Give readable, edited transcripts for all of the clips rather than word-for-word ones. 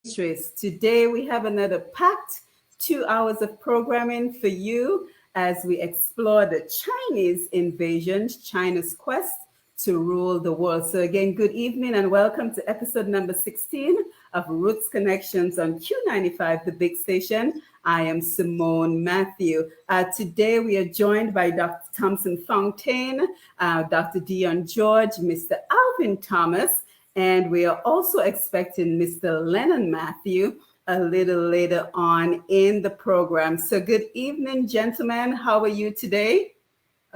Trace. Today we have another packed 2 hours of programming for you as we explore the Chinese invasion, China's quest to rule the world. So again, good evening and welcome to episode number 16 of Roots Connections on Q95, the big station. I am Simone Mathieu. Today we are joined by Dr. Thomson Fontaine, Dr. Dion George, Mr. Alvin Thomas, and we are also expecting Mr. Lennon Mathieu a little later on in the program. So good evening, gentlemen. How are you today?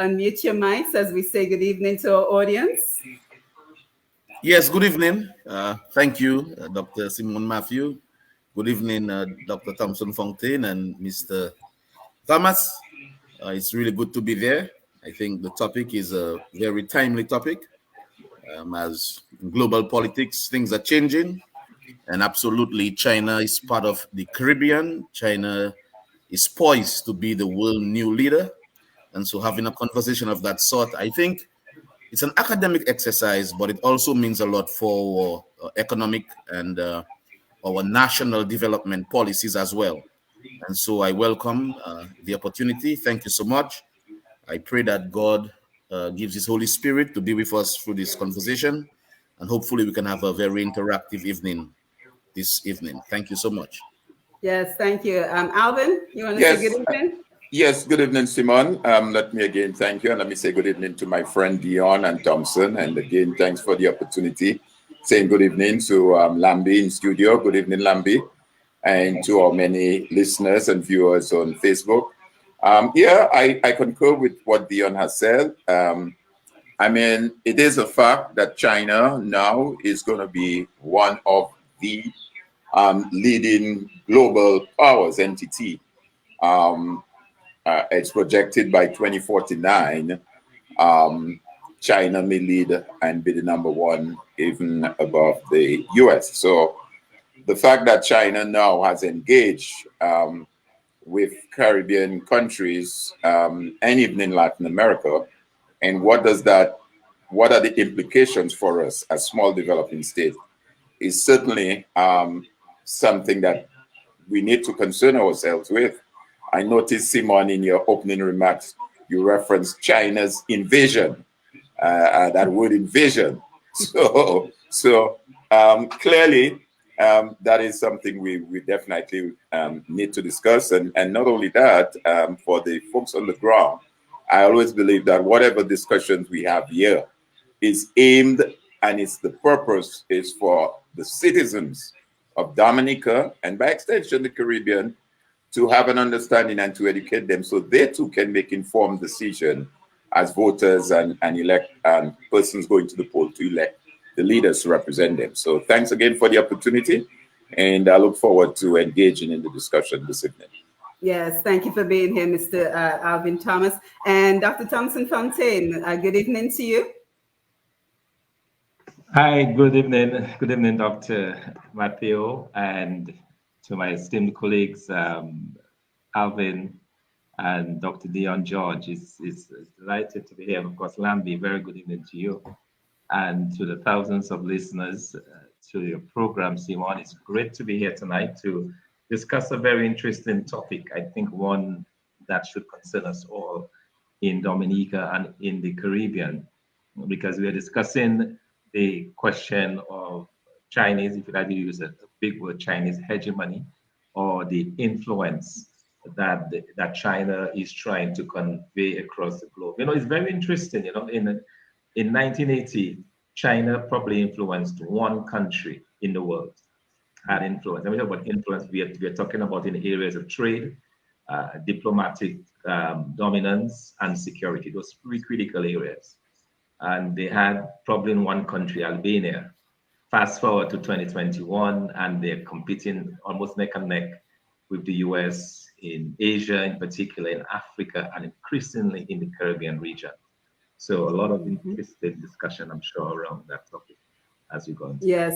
Unmute your mics as we say good evening to our audience. Yes, good evening. Thank you, Dr. Simone Mathieu. Good evening, Dr. Thomson Fontaine and Mr. Thomas. It's really good to be there. I think the topic is a very timely topic. As global politics, things are changing. And absolutely, China is part of the Caribbean. China is poised to be the world new leader. And so having a conversation of that sort, I think it's an academic exercise, but it also means a lot for economic and our national development policies as well. And so I welcome the opportunity. Thank you so much. I pray that God gives His Holy Spirit to be with us through this conversation. And hopefully we can have a very interactive evening this evening. Thank you so much. Yes, thank you. Alvin, you want to say good evening? Yes, good evening, Simone. Let me again thank you, and let me say good evening to my friend Dion and Thomson. And again, thanks for the opportunity. Saying good evening to Lambi in studio. Good evening, Lambi, and to our many listeners and viewers on Facebook. I concur with what Dion has said. I mean, it is a fact that China now is going to be one of the leading global powers entity. It's projected by 2049, China may lead and be the number one, even above the US. So the fact that China now has engaged with Caribbean countries and even in Latin America, and what are the implications for us as small developing states, is certainly something that we need to concern ourselves with. I noticed, Simon, in your opening remarks, you referenced China's invasion, that word invasion. So clearly, that is something we definitely need to discuss. And not only that, for the folks on the ground, I always believe that whatever discussions we have here is aimed, and it's the purpose is for the citizens of Dominica and by extension the Caribbean to have an understanding and to educate them so they too can make informed decision as voters and elect and persons going to the poll to elect the leaders to represent them. So thanks again for the opportunity, and I look forward to engaging in the discussion this evening. Yes, thank you for being here, Mr. Alvin Thomas. And Dr. Thomson Fontaine, good evening to you. Hi, good evening. Good evening, Dr. Mathieu, and to my esteemed colleagues, Alvin and Dr. Dion George. It's delighted to be here. Of course, Lambi, very good evening to you. And to the thousands of listeners to your program, Simone. It's great to be here tonight to discuss a very interesting topic. I think one that should concern us all in Dominica and in the Caribbean, because we are discussing the question of Chinese, if you like to use a big word, Chinese hegemony, or the influence that China is trying to convey across the globe. You know, it's very interesting. You know, in 1980, China probably influenced one country in the world. Had influence. And we talk about influence. We are talking about in areas of trade, diplomatic dominance, and security. Those three critical areas. And they had probably in one country, Albania. Fast forward to 2021, and they're competing almost neck and neck with the US in Asia, in particular in Africa, and increasingly in the Caribbean region. So a lot of interesting discussion, I'm sure, around that topic as we go into. Yeah,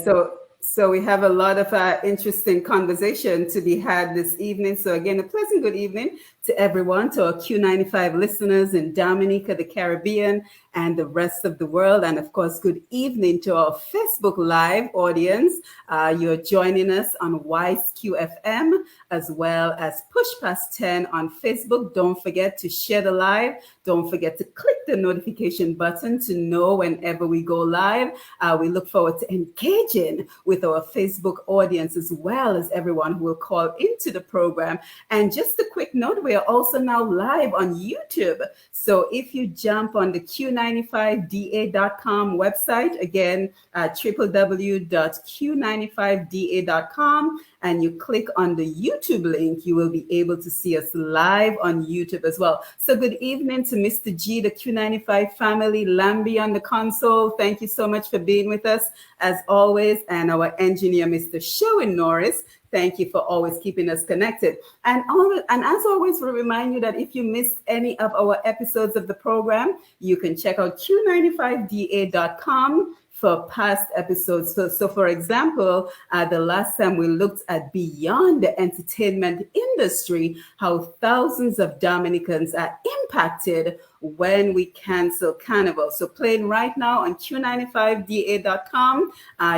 so we have a lot of interesting conversation to be had this evening. So again, a pleasant good evening to everyone, to our Q95 listeners in Dominica, the Caribbean, and the rest of the world. And of course, good evening to our Facebook Live audience. You're joining us on Wise QFM as well as Push Past 10 on Facebook. Don't forget to share the live. Don't forget to click the notification button to know whenever we go live. We look forward to engaging with our Facebook audience as well as everyone who will call into the program. And just a quick note, we are also now live on YouTube. So if you jump on the Q95da.com website, again, www.q95da.com, and you click on the YouTube link, you will be able to see us live on YouTube as well. So good evening to Mr. G, the Q95 family, Lambie on the console. Thank you so much for being with us as always. And our engineer, Mr. Sherwin Norris. Thank you for always keeping us connected. And as always, we remind you that if you missed any of our episodes of the program, you can check out q95da.com for past episodes. So for example, the last time we looked at beyond the entertainment industry, how thousands of Dominicans are impacted when we cancel Carnival. So playing right now on q95da.com,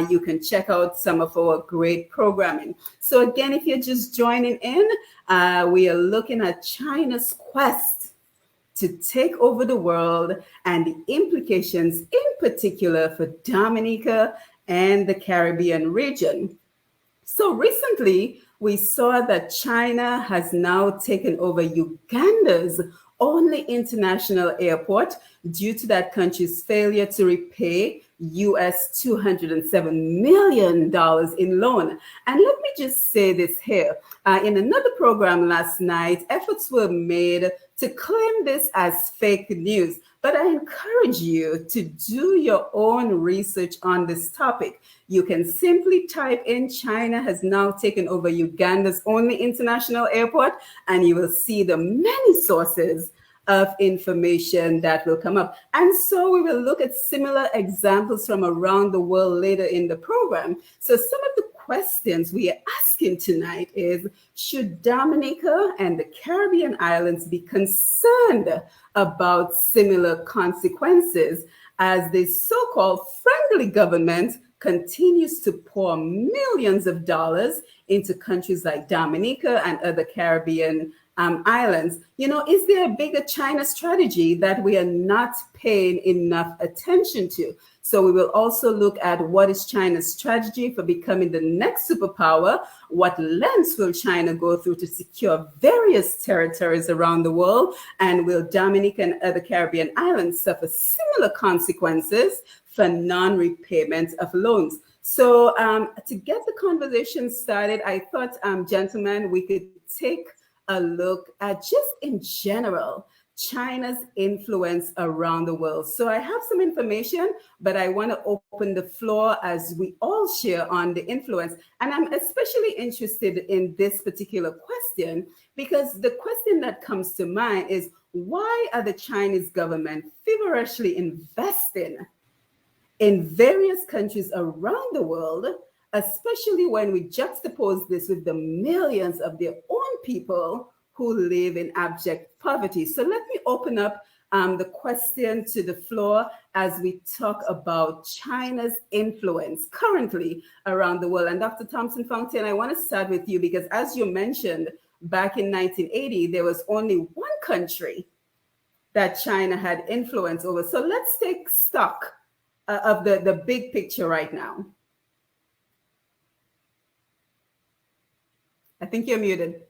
you can check out some of our great programming. So again, if you're just joining in, we are looking at China's quest to take over the world and the implications in particular for Dominica and the Caribbean region. So recently, we saw that China has now taken over Uganda's only international airport due to that country's failure to repay US $207 million in loan. And let me just say this here. In another program last night, efforts were made to claim this as fake news. But I encourage you to do your own research on this topic. You can simply type in China has now taken over Uganda's only international airport, and you will see the many sources of information that will come up. And so we will look at similar examples from around the world later in the program. So some of the questions we are asking tonight is, should Dominica and the Caribbean islands be concerned about similar consequences as the so-called friendly government continues to pour millions of dollars into countries like Dominica and other Caribbean islands? You know, is there a bigger China strategy that we are not paying enough attention to? So we will also look at what is China's strategy for becoming the next superpower. What lengths will China go through to secure various territories around the world? And will Dominica and other Caribbean islands suffer similar consequences for non-repayment of loans? So to get the conversation started, I thought, gentlemen, we could take a look at just in general China's influence around the world. So I have some information, but I want to open the floor as we all share on the influence. And I'm especially interested in this particular question because the question that comes to mind is, why are the Chinese government feverishly investing in various countries around the world, especially when we juxtapose this with the millions of their own people who live in abject poverty? So let me open up the question to the floor as we talk about China's influence currently around the world. And Dr. Thomson Fontaine, I want to start with you because as you mentioned, back in 1980, there was only one country that China had influence over. So let's take stock of the big picture right now. I think you're muted.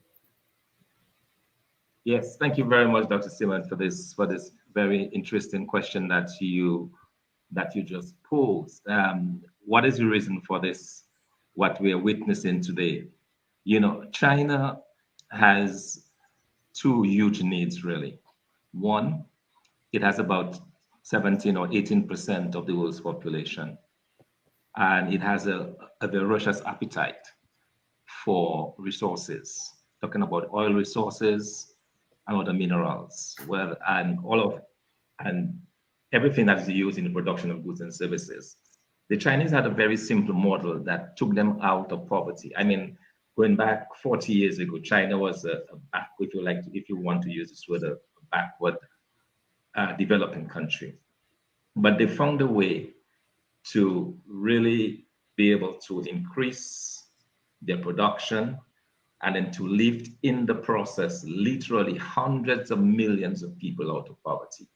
Yes, thank you very much, Dr. Simone, for this very interesting question that you just posed. What is the reason for this? What we are witnessing today? You know, China has two huge needs, really. One, it has about 17 or 18% of the world's population, and it has a ferocious appetite for resources. Talking about oil resources and other minerals, and everything that is used in the production of goods and services. The Chinese had a very simple model that took them out of poverty. I mean, going back 40 years ago, China was a if you want to use this word, a backward developing country. But they found a way to really be able to increase their production and then to lift in the process literally hundreds of millions of people out of poverty.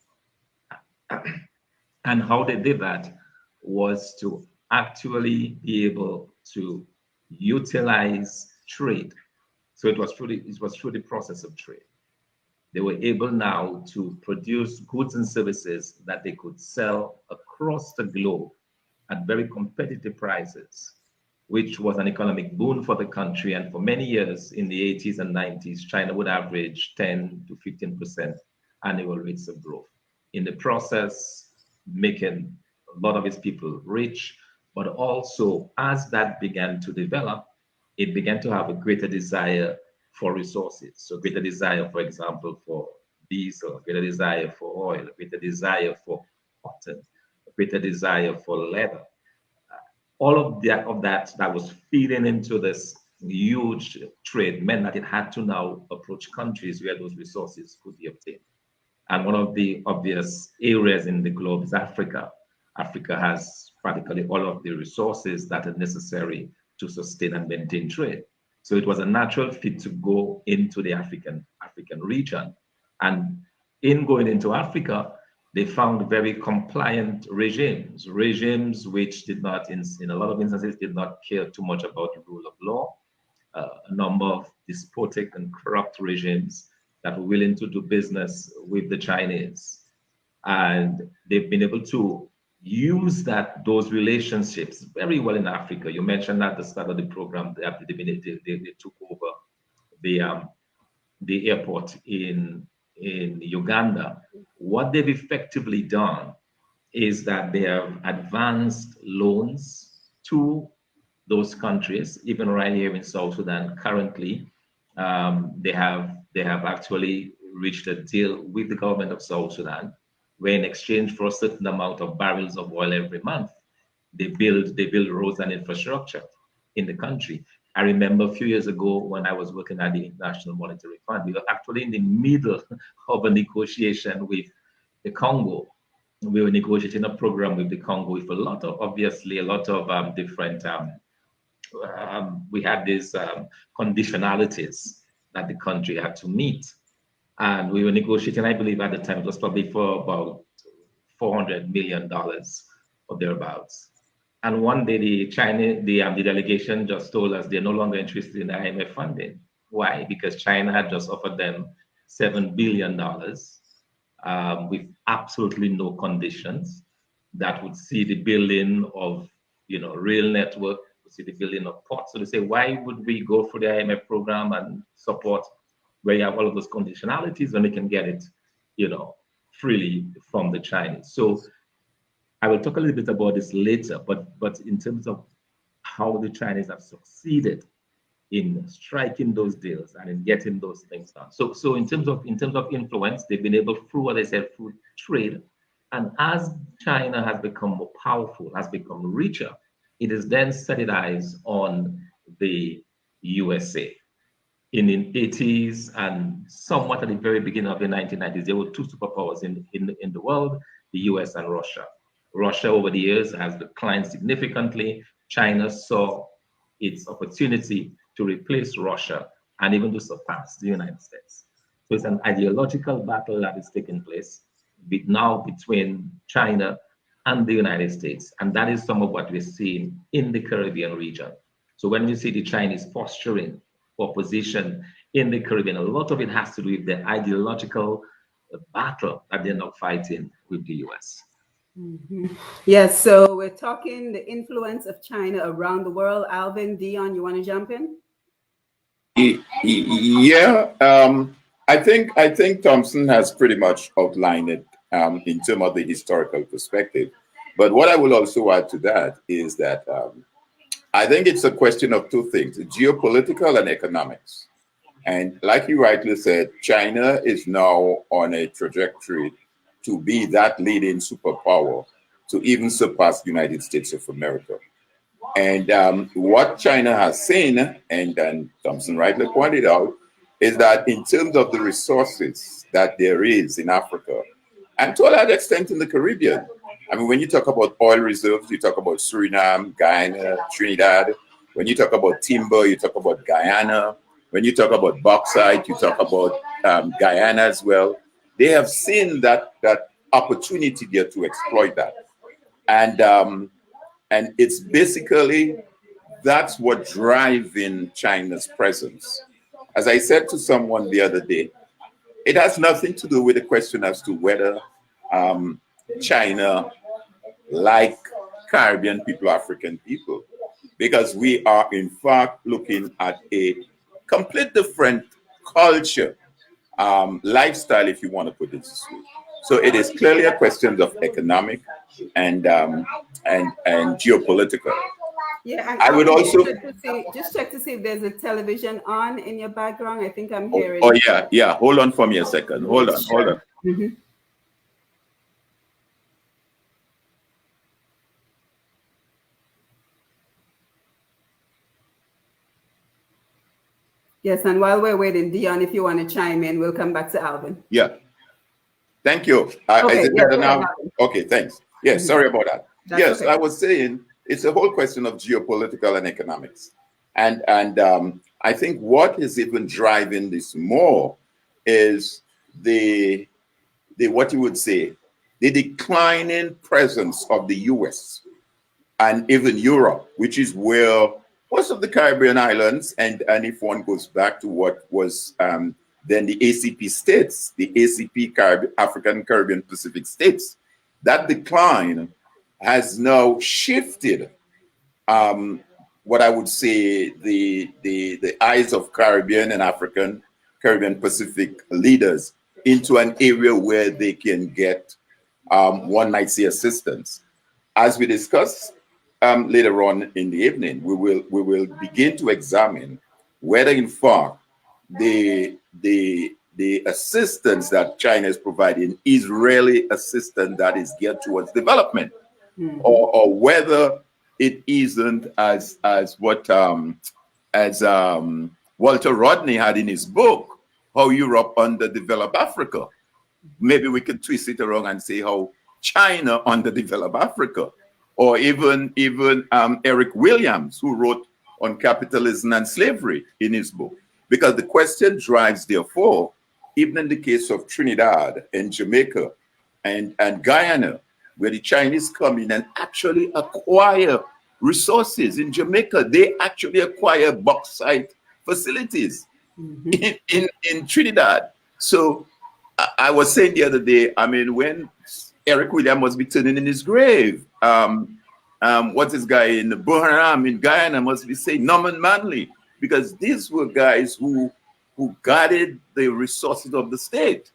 And how they did that was to actually be able to utilize trade. So it was through the process of trade. They were able now to produce goods and services that they could sell across the globe at very competitive prices, which was an economic boon for the country. And for many years in the 80s and 90s, China would average 10 to 15% annual rates of growth. In the process, making a lot of its people rich, but also as that began to develop, it began to have a greater desire for resources. So greater desire, for example, for diesel, greater desire for oil, greater desire for cotton, greater desire for leather. All of that was feeding into this huge trade meant that it had to now approach countries where those resources could be obtained. And one of the obvious areas in the globe is Africa. Africa has practically all of the resources that are necessary to sustain and maintain trade. So it was a natural fit to go into the African region. And in going into Africa, they found very compliant regimes which did not, in a lot of instances, did not care too much about the rule of law. A number of despotic and corrupt regimes that were willing to do business with the Chinese. And they've been able to use those relationships very well in Africa. You mentioned at the start of the program, they took over the airport in Uganda. What they've effectively done is that they have advanced loans to those countries, even right here in South Sudan. Currently, they have actually reached a deal with the government of South Sudan, where in exchange for a certain amount of barrels of oil every month, they build roads and infrastructure in the country. I remember a few years ago when I was working at the International Monetary Fund, we were actually in the middle of a negotiation with the Congo. We were negotiating a program with the Congo with a lot of different, we had these conditionalities that the country had to meet. And we were negotiating, I believe at the time, it was probably for about $400 million or thereabouts. And one day the delegation just told us they're no longer interested in IMF funding. Why? Because China had just offered them $7 billion with absolutely no conditions that would see the building of, rail network, would see the building of ports. So they say, why would we go for the IMF program and support where you have all of those conditionalities when they can get it, freely from the Chinese? So I will talk a little bit about this later, but in terms of how the Chinese have succeeded in striking those deals and in getting those things done. So in terms of influence, they've been able through what I said, through trade. And as China has become more powerful, has become richer, it is then set its eyes on the USA. In the 80s and somewhat at the very beginning of the 1990s, there were two superpowers in the world, the US and Russia. Russia over the years has declined significantly. China saw its opportunity to replace Russia and even to surpass the United States. So it's an ideological battle that is taking place now between China and the United States. And that is some of what we're seeing in the Caribbean region. So when we see the Chinese posturing for position in the Caribbean, a lot of it has to do with the ideological battle that they're now fighting with the US. Mm-hmm. Yes, so we're talking the influence of China around the world. Alvin, Dion, you want to jump in? Yeah, I think Thomson has pretty much outlined it in terms of the historical perspective. But what I will also add to that is that I think it's a question of two things: geopolitical and economics. And like you rightly said, China is now on a trajectory to be that leading superpower, to even surpass the United States of America. And what China has seen, and Thomson rightly pointed out, is that in terms of the resources that there is in Africa, and to a large extent in the Caribbean, I mean, when you talk about oil reserves, you talk about Suriname, Guyana, Trinidad. When you talk about timber, you talk about Guyana. When you talk about bauxite, you talk about Guyana as well. They have seen that opportunity there to exploit that, and it's basically that's what driving China's presence. As I said to someone the other day, it has nothing to do with the question as to whether China like Caribbean people, African people, because we are in fact looking at a complete different culture, lifestyle, if you want to put it this way. So it is clearly a question of economic and geopolitical. Yeah, and I would also. just check to see if there's a television on in your background. I think I'm Oh, hearing. oh yeah. Hold on for me a second. Hold on. Mhm. Yes, and while we're waiting, Dion, if you want to chime in, we'll come back to Alvin. Yeah. Thank you. Okay, Is it yeah, better now? Alvin. Okay, thanks. Yes, sorry about that. That's Yes, okay. I was saying it's a whole question of geopolitical and economics. And I think what is even driving this more is the what you would say, the declining presence of the US and even Europe, which is where most of the Caribbean islands, and if one goes back to what was then the ACP states, the ACP African Caribbean Pacific states, that decline has now shifted what I would say the eyes of Caribbean and African Caribbean Pacific leaders into an area where they can get one might say assistance. As we discuss later on in the evening, we will begin to examine whether in fact the assistance that China is providing is really assistance that is geared towards development, or whether it isn't as what Walter Rodney had in his book, How Europe Underdeveloped Africa. Maybe we could twist it around and say how China underdeveloped Africa, or even Eric Williams, who wrote on capitalism and slavery in his book. Because the question drives, therefore, even in the case of Trinidad and Jamaica and Guyana, where the Chinese come in and actually acquire resources. In Jamaica, they actually acquire bauxite facilities in Trinidad. So I was saying the other day, I mean, when Eric Williams must be turning in his grave, what's this guy in Buharam in Guyana must be saying Norman Manley, because these were guys who guarded the resources of the state.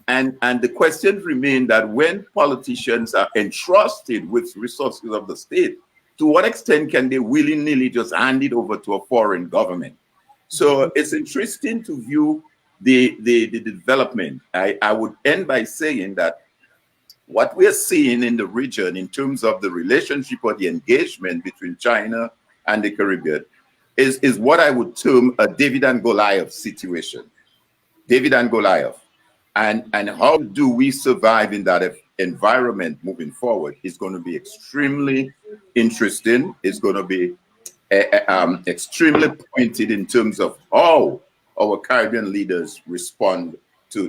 And the question remained that when politicians are entrusted with resources of the state, to what extent can they willy-nilly just hand it over to a foreign government? So it's interesting to view the development. I would end by saying that what we're seeing in the region in terms of the relationship or the engagement between China and the Caribbean is what I would term a David and Goliath situation. David and Goliath. And how do we survive in that environment moving forward is going to be extremely interesting. It's going to be extremely pointed in terms of how our Caribbean leaders respond to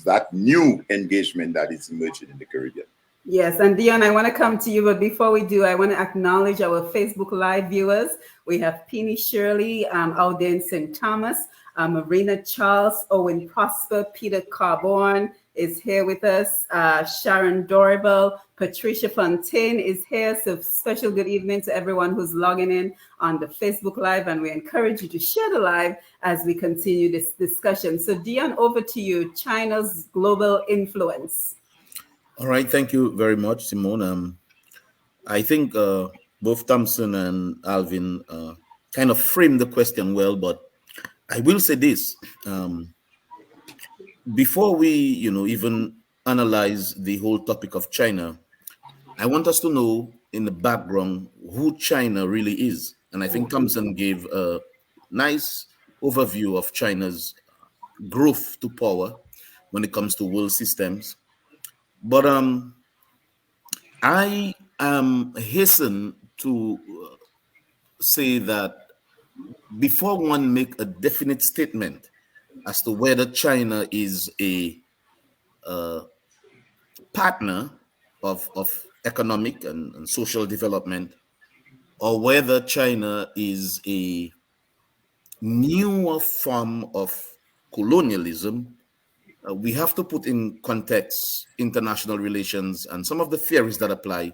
that new engagement that is emerging in the Caribbean. Yes, and Dion, I want to come to you, but before we do, I want to acknowledge our Facebook Live viewers. We have Penny Shirley out there in St. Thomas, Marina Charles, Owen Prosper, Peter Carborn is here with us, Sharon Dorable, Patricia Fontaine is here. So special good evening to everyone who's logging in on the Facebook Live, and we encourage you to share the live as we continue this discussion. So Dion, over to you, China's global influence. All right, thank you very much, Simone. I think both Thomson and Alvin kind of framed the question well, but I will say this. Before we, even analyze the whole topic of China, I want us to know in the background who China really is. And I think Thomson gave a nice overview of China's growth to power when it comes to world systems. But I am hasten to say that before one make a definite statement as to whether China is a partner of economic and social development, or whether China is a newer form of colonialism, we have to put in context international relations and some of the theories that apply,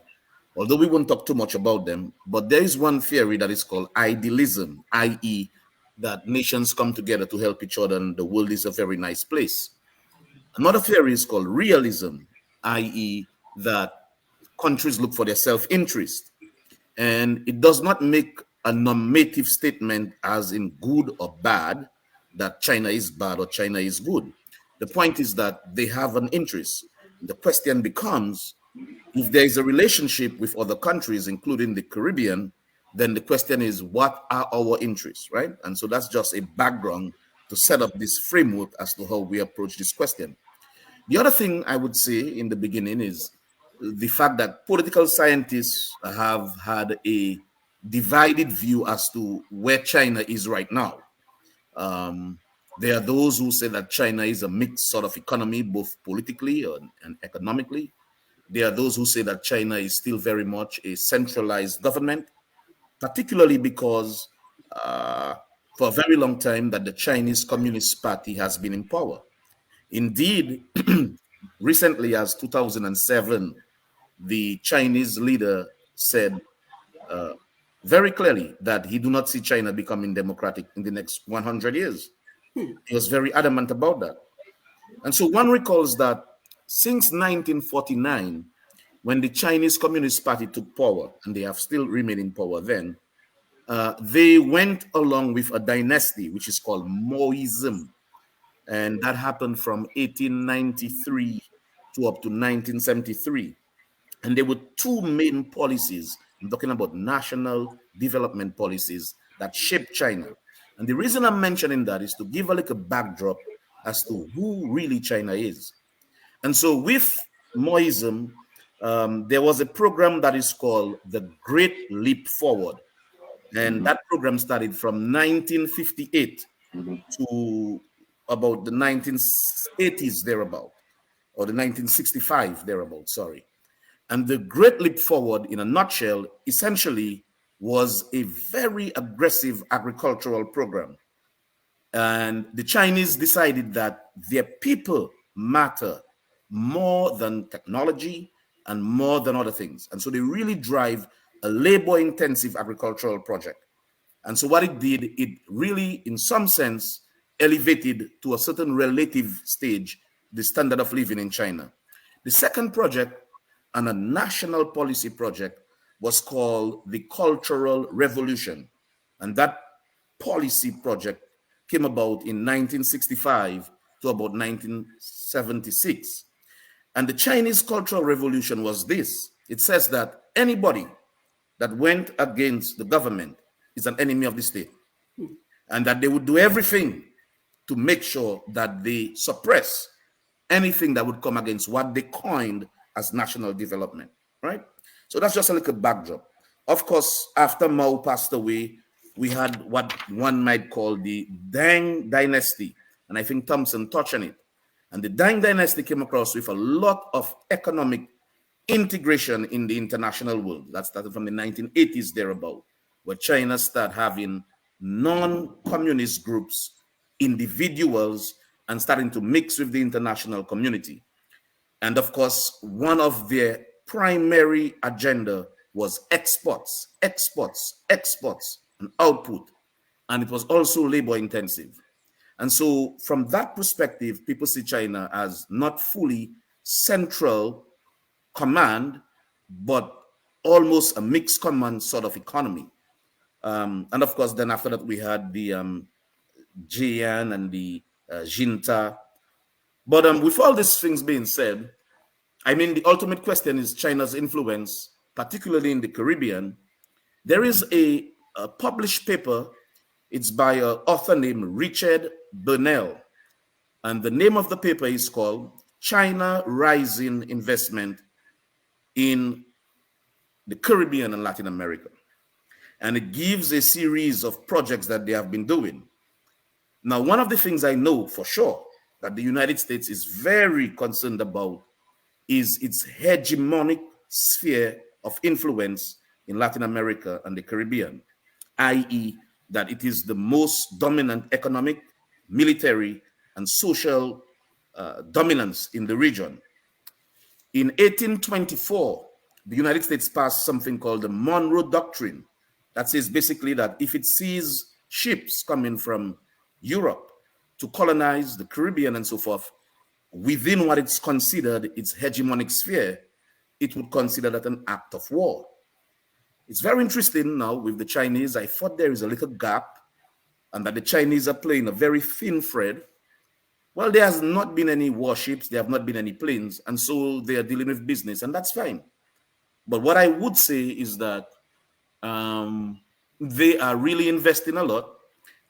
although we won't talk too much about them. But there is one theory that is called idealism, i.e., that nations come together to help each other and the world is a very nice place. Another theory is called realism, i.e., that countries look for their self-interest. And it does not make a normative statement as in good or bad, that China is bad or China is good. The point is that they have an interest. The question becomes, if there is a relationship with other countries, including the Caribbean, then the question is, what are our interests, right? And so that's just a background to set up this framework as to how we approach this question. The other thing I would say in the beginning is the fact that political scientists have had a divided view as to where China is right now. There are those who say that China is a mixed sort of economy, both politically and economically. There are those who say that China is still very much a centralized government, particularly because for a very long time that the Chinese Communist Party has been in power. Indeed, recently as 2007, the Chinese leader said very clearly that he do not see China becoming democratic in the next 100 years. He was very adamant about that. And so one recalls that since 1949, when the Chinese Communist Party took power, and they have still remained in power then, they went along with a dynasty which is called Maoism. And that happened from 1893 to up to 1973. And there were two main policies. I'm talking about national development policies that shaped China. And the reason I'm mentioning that is to give a little backdrop as to who really China is. And so with Maoism, there was a program that is called the Great Leap Forward. And that program started from 1958 to about the 1980s thereabout, or the 1965 thereabout, sorry. And the Great Leap Forward, in a nutshell, essentially was a very aggressive agricultural program. And the Chinese decided that their people matter more than technology and more than other things. And so they really drive a labor-intensive agricultural project. And so what it did, it really, in some sense, elevated to a certain relative stage the standard of living in China. The second project, and a national policy project, was called the Cultural Revolution. And that policy project came about in 1965 to about 1976. And the Chinese Cultural Revolution was this. It says that anybody that went against the government is an enemy of the state, and that they would do everything to make sure that they suppress anything that would come against what they coined as national development, right? So that's just a little backdrop. Of course, after Mao passed away, we had what one might call the Deng Dynasty, and I think Thomson touched on it. And the Deng Dynasty came across with a lot of economic integration in the international world. That started from the 1980s thereabout, where China started having non-communist groups, individuals, and starting to mix with the international community. And of course, one of their primary agenda was exports, and output. And it was also labor intensive. And so from that perspective, people see China as not fully central command, but almost a mixed command sort of economy. And of course, then after that, we had the Jian and the Jinta. But with all these things being said, I mean, the ultimate question is China's influence particularly in the Caribbean, there is a published paper. It's by an author named Richard Burnell. And the name of the paper is called China Rising Investment in the Caribbean and Latin America. And it gives a series of projects that they have been doing. Now, one of the things I know for sure that the United States is very concerned about is its hegemonic sphere of influence in Latin America and the Caribbean, i.e., that it is the most dominant economic, military, and social dominance in the region. In 1824, the United States passed something called the Monroe Doctrine. That says basically that if it sees ships coming from Europe to colonize the Caribbean and so forth, within what it's considered its hegemonic sphere, it would consider that an act of war. It's very interesting now with the Chinese. I thought there is a little gap and that the Chinese are playing a very thin thread. Well, there has not been any warships, there have not been any planes, and so they are dealing with business, and that's fine. But what I would say is that they are really investing a lot.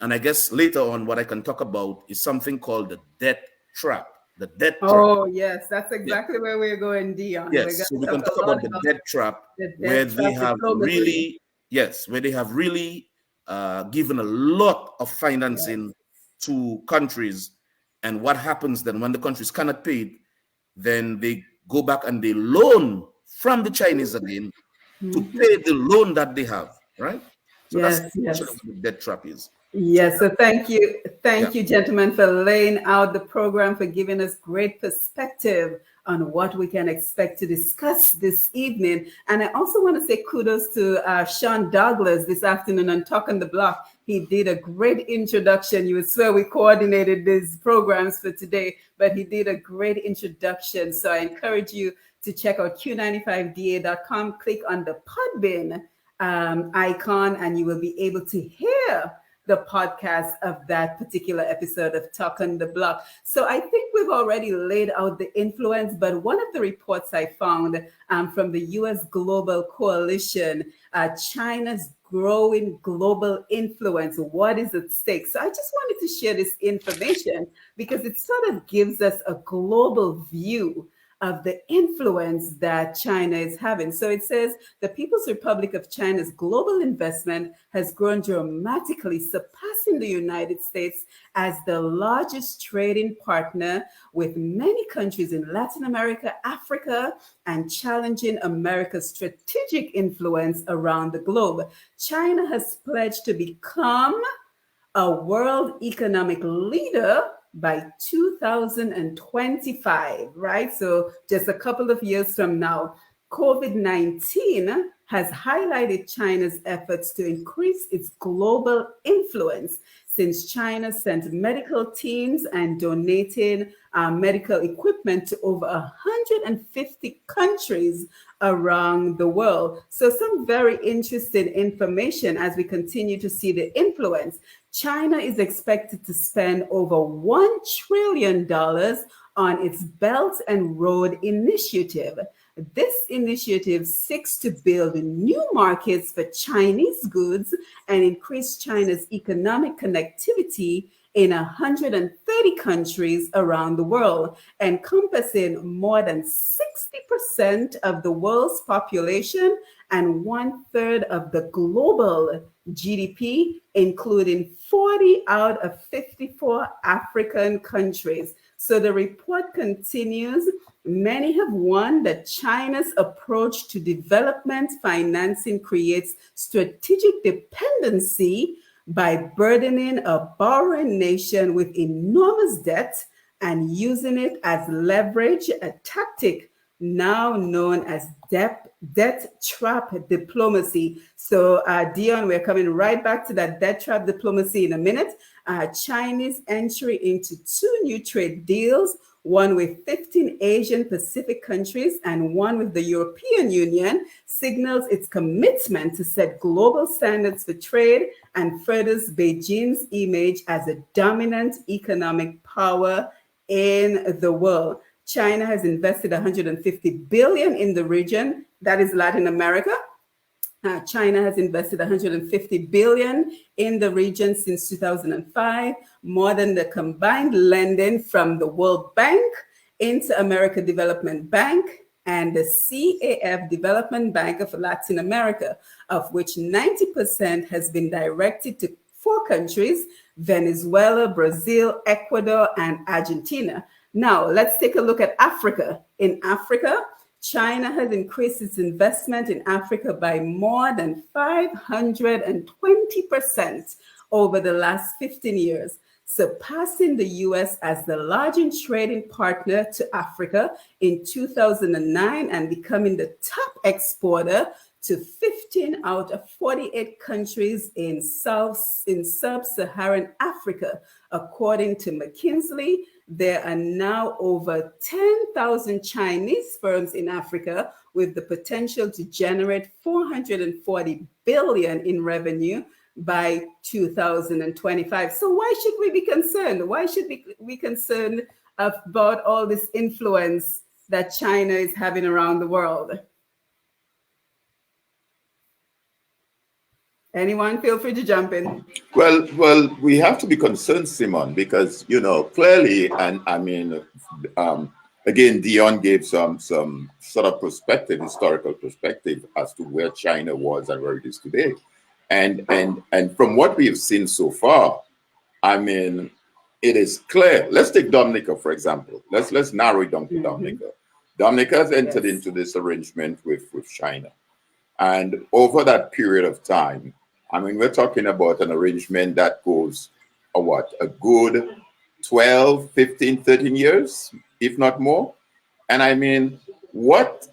And I guess later on, what I can talk about is something called the debt trap. The debt trap. Oh, yes, that's exactly where we're going, Dion. Yes, so we can talk about the debt trap, where they have really, where they have really given a lot of financing to countries. And what happens then when the countries cannot pay it, then they go back and they loan from the Chinese again to pay the loan that they have, right? So that's what the debt trap is. Yes, so thank you, gentlemen, for laying out the program, for giving us great perspective on what we can expect to discuss this evening. And I also want to say kudos to Sean Douglas this afternoon on Talking the Block. He did a great introduction. You would swear we coordinated these programs for today, but he did a great introduction. So I encourage you to check out q95da.com, click on the Podbean icon, and you will be able to hear the podcast of that particular episode of Talk on the Block. So I think we've already laid out the influence, but one of the reports I found from the U.S. Global Coalition, China's growing global influence, what is at stake? So I just wanted to share this information because it sort of gives us a global view of the influence that China is having. So it says the People's Republic of China's global investment has grown dramatically, surpassing the United States as the largest trading partner with many countries in Latin America, Africa, and challenging America's strategic influence around the globe. China has pledged to become a world economic leader by 2025, right? So just a couple of years from now. COVID-19 has highlighted China's efforts to increase its global influence since China sent medical teams and donated medical equipment to over 150 countries around the world. So some very interesting information as we continue to see the influence. China is expected to spend over $1 trillion on its Belt and Road Initiative. This initiative seeks to build new markets for Chinese goods and increase China's economic connectivity in 130 countries around the world, encompassing more than 60% of the world's population and 1/3 of the global GDP, including 40 out of 54 African countries. So the report continues. Many have warned that China's approach to development financing creates strategic dependency by burdening a borrowing nation with enormous debt and using it as leverage, a tactic now known as debt trap diplomacy. So, Dion, we're coming right back to that debt trap diplomacy in a minute. Chinese entry into 2 new trade deals, one with 15 Asian Pacific countries and one with the European Union, signals its commitment to set global standards for trade and furthers Beijing's image as a dominant economic power in the world. China has invested $150 billion in the region. that is Latin America. China has invested 150 billion in the region since 2005, more than the combined lending from the World Bank, Inter-America Development Bank, and the CAF Development Bank of Latin America, of which 90% has been directed to 4 countries: Venezuela, Brazil, Ecuador, and Argentina. Now, let's take a look at Africa. In Africa, China has increased its investment in Africa by more than 520% over the last 15 years, surpassing the US as the largest trading partner to Africa in 2009 and becoming the top exporter to 15 out of 48 countries in sub-Saharan Africa. According to McKinsey, there are now over 10,000 Chinese firms in Africa with the potential to generate 440 billion in revenue by 2025. So why should we be concerned? Why should we be concerned about all this influence that China is having around the world? Anyone, feel free to jump in. Well, we have to be concerned, Simone, because, you know, clearly, and I mean, again, Dion gave some sort of perspective, historical perspective as to where China was and where it is today. And from what we have seen so far, I mean, it is clear. Let's take Dominica, for example. Let's narrow it down to Dominica. Dominica has entered into this arrangement with China. And over that period of time, I mean, we're talking about an arrangement that goes, a good 12, 15, 13 years, if not more. And I mean,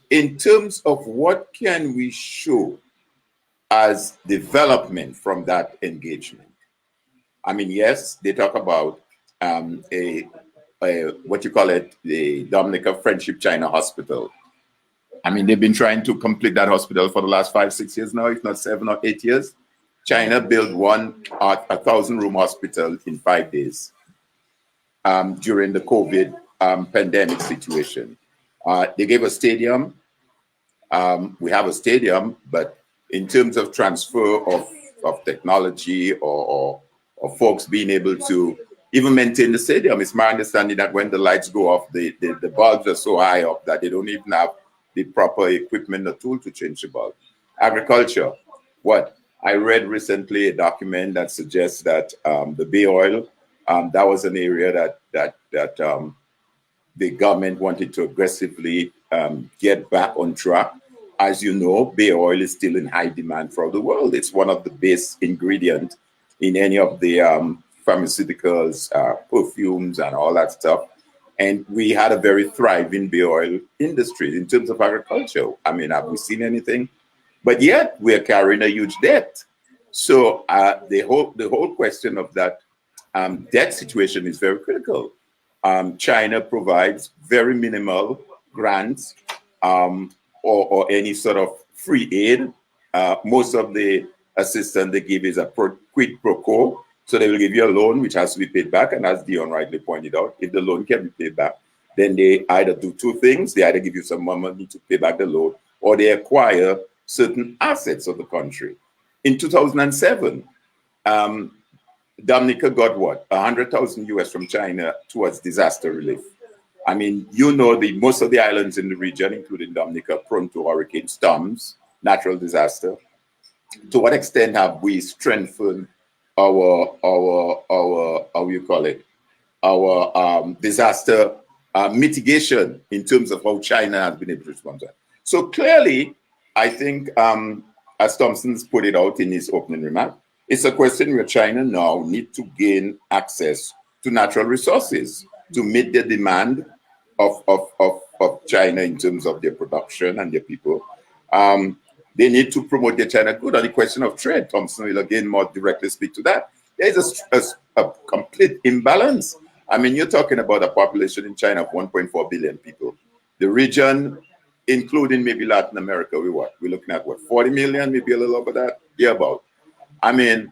in terms of what can we show as development from that engagement? I mean, yes, they talk about what you call it, the Dominica Friendship China Hospital. I mean, they've been trying to complete that hospital for the last 5, 6 years now, if not 7 or 8 years. China built one 1,000-room hospital in 5 days during the COVID pandemic situation. They gave a stadium. We have a stadium, but in terms of transfer of technology or folks being able to even maintain the stadium, it's my understanding that when the lights go off, the bulbs are so high up that they don't even have the proper equipment or tool to change the bulb. Agriculture, I read recently a document that suggests that the Bay Oil, that was an area that the government wanted to aggressively get back on track. As you know, Bay Oil is still in high demand throughout the world. It's one of the base ingredients in any of the pharmaceuticals, perfumes, and all that stuff. And we had a very thriving Bay Oil industry in terms of agriculture. I mean, have we seen anything? But yet we are carrying a huge debt. So the whole question of that debt situation is very critical. China provides very minimal grants or any sort of free aid. Most of the assistance they give is a quid pro quo. So they will give you a loan which has to be paid back. And as Dion rightly pointed out, if the loan can be paid back, then they either do 2 things. They either give you some more money to pay back the loan, or they acquire certain assets of the country. In 2007, Dominica got 100,000 US from China towards disaster relief. I mean, you know, most of the islands in the region, including Dominica, prone to hurricane storms, natural disaster. To what extent have we strengthened our disaster mitigation in terms of how China has been able to respond to that? So clearly, I think, as Thomson's put it out in his opening remark, it's a question where China now need to gain access to natural resources to meet the demand of China in terms of their production and their people. They need to promote their China good. On the question of trade, Thomson will again more directly speak to that. There is a complete imbalance. I mean, you're talking about a population in China of 1.4 billion people. The region, including maybe Latin America, we're looking at 40 million, maybe a little over that, about. I mean,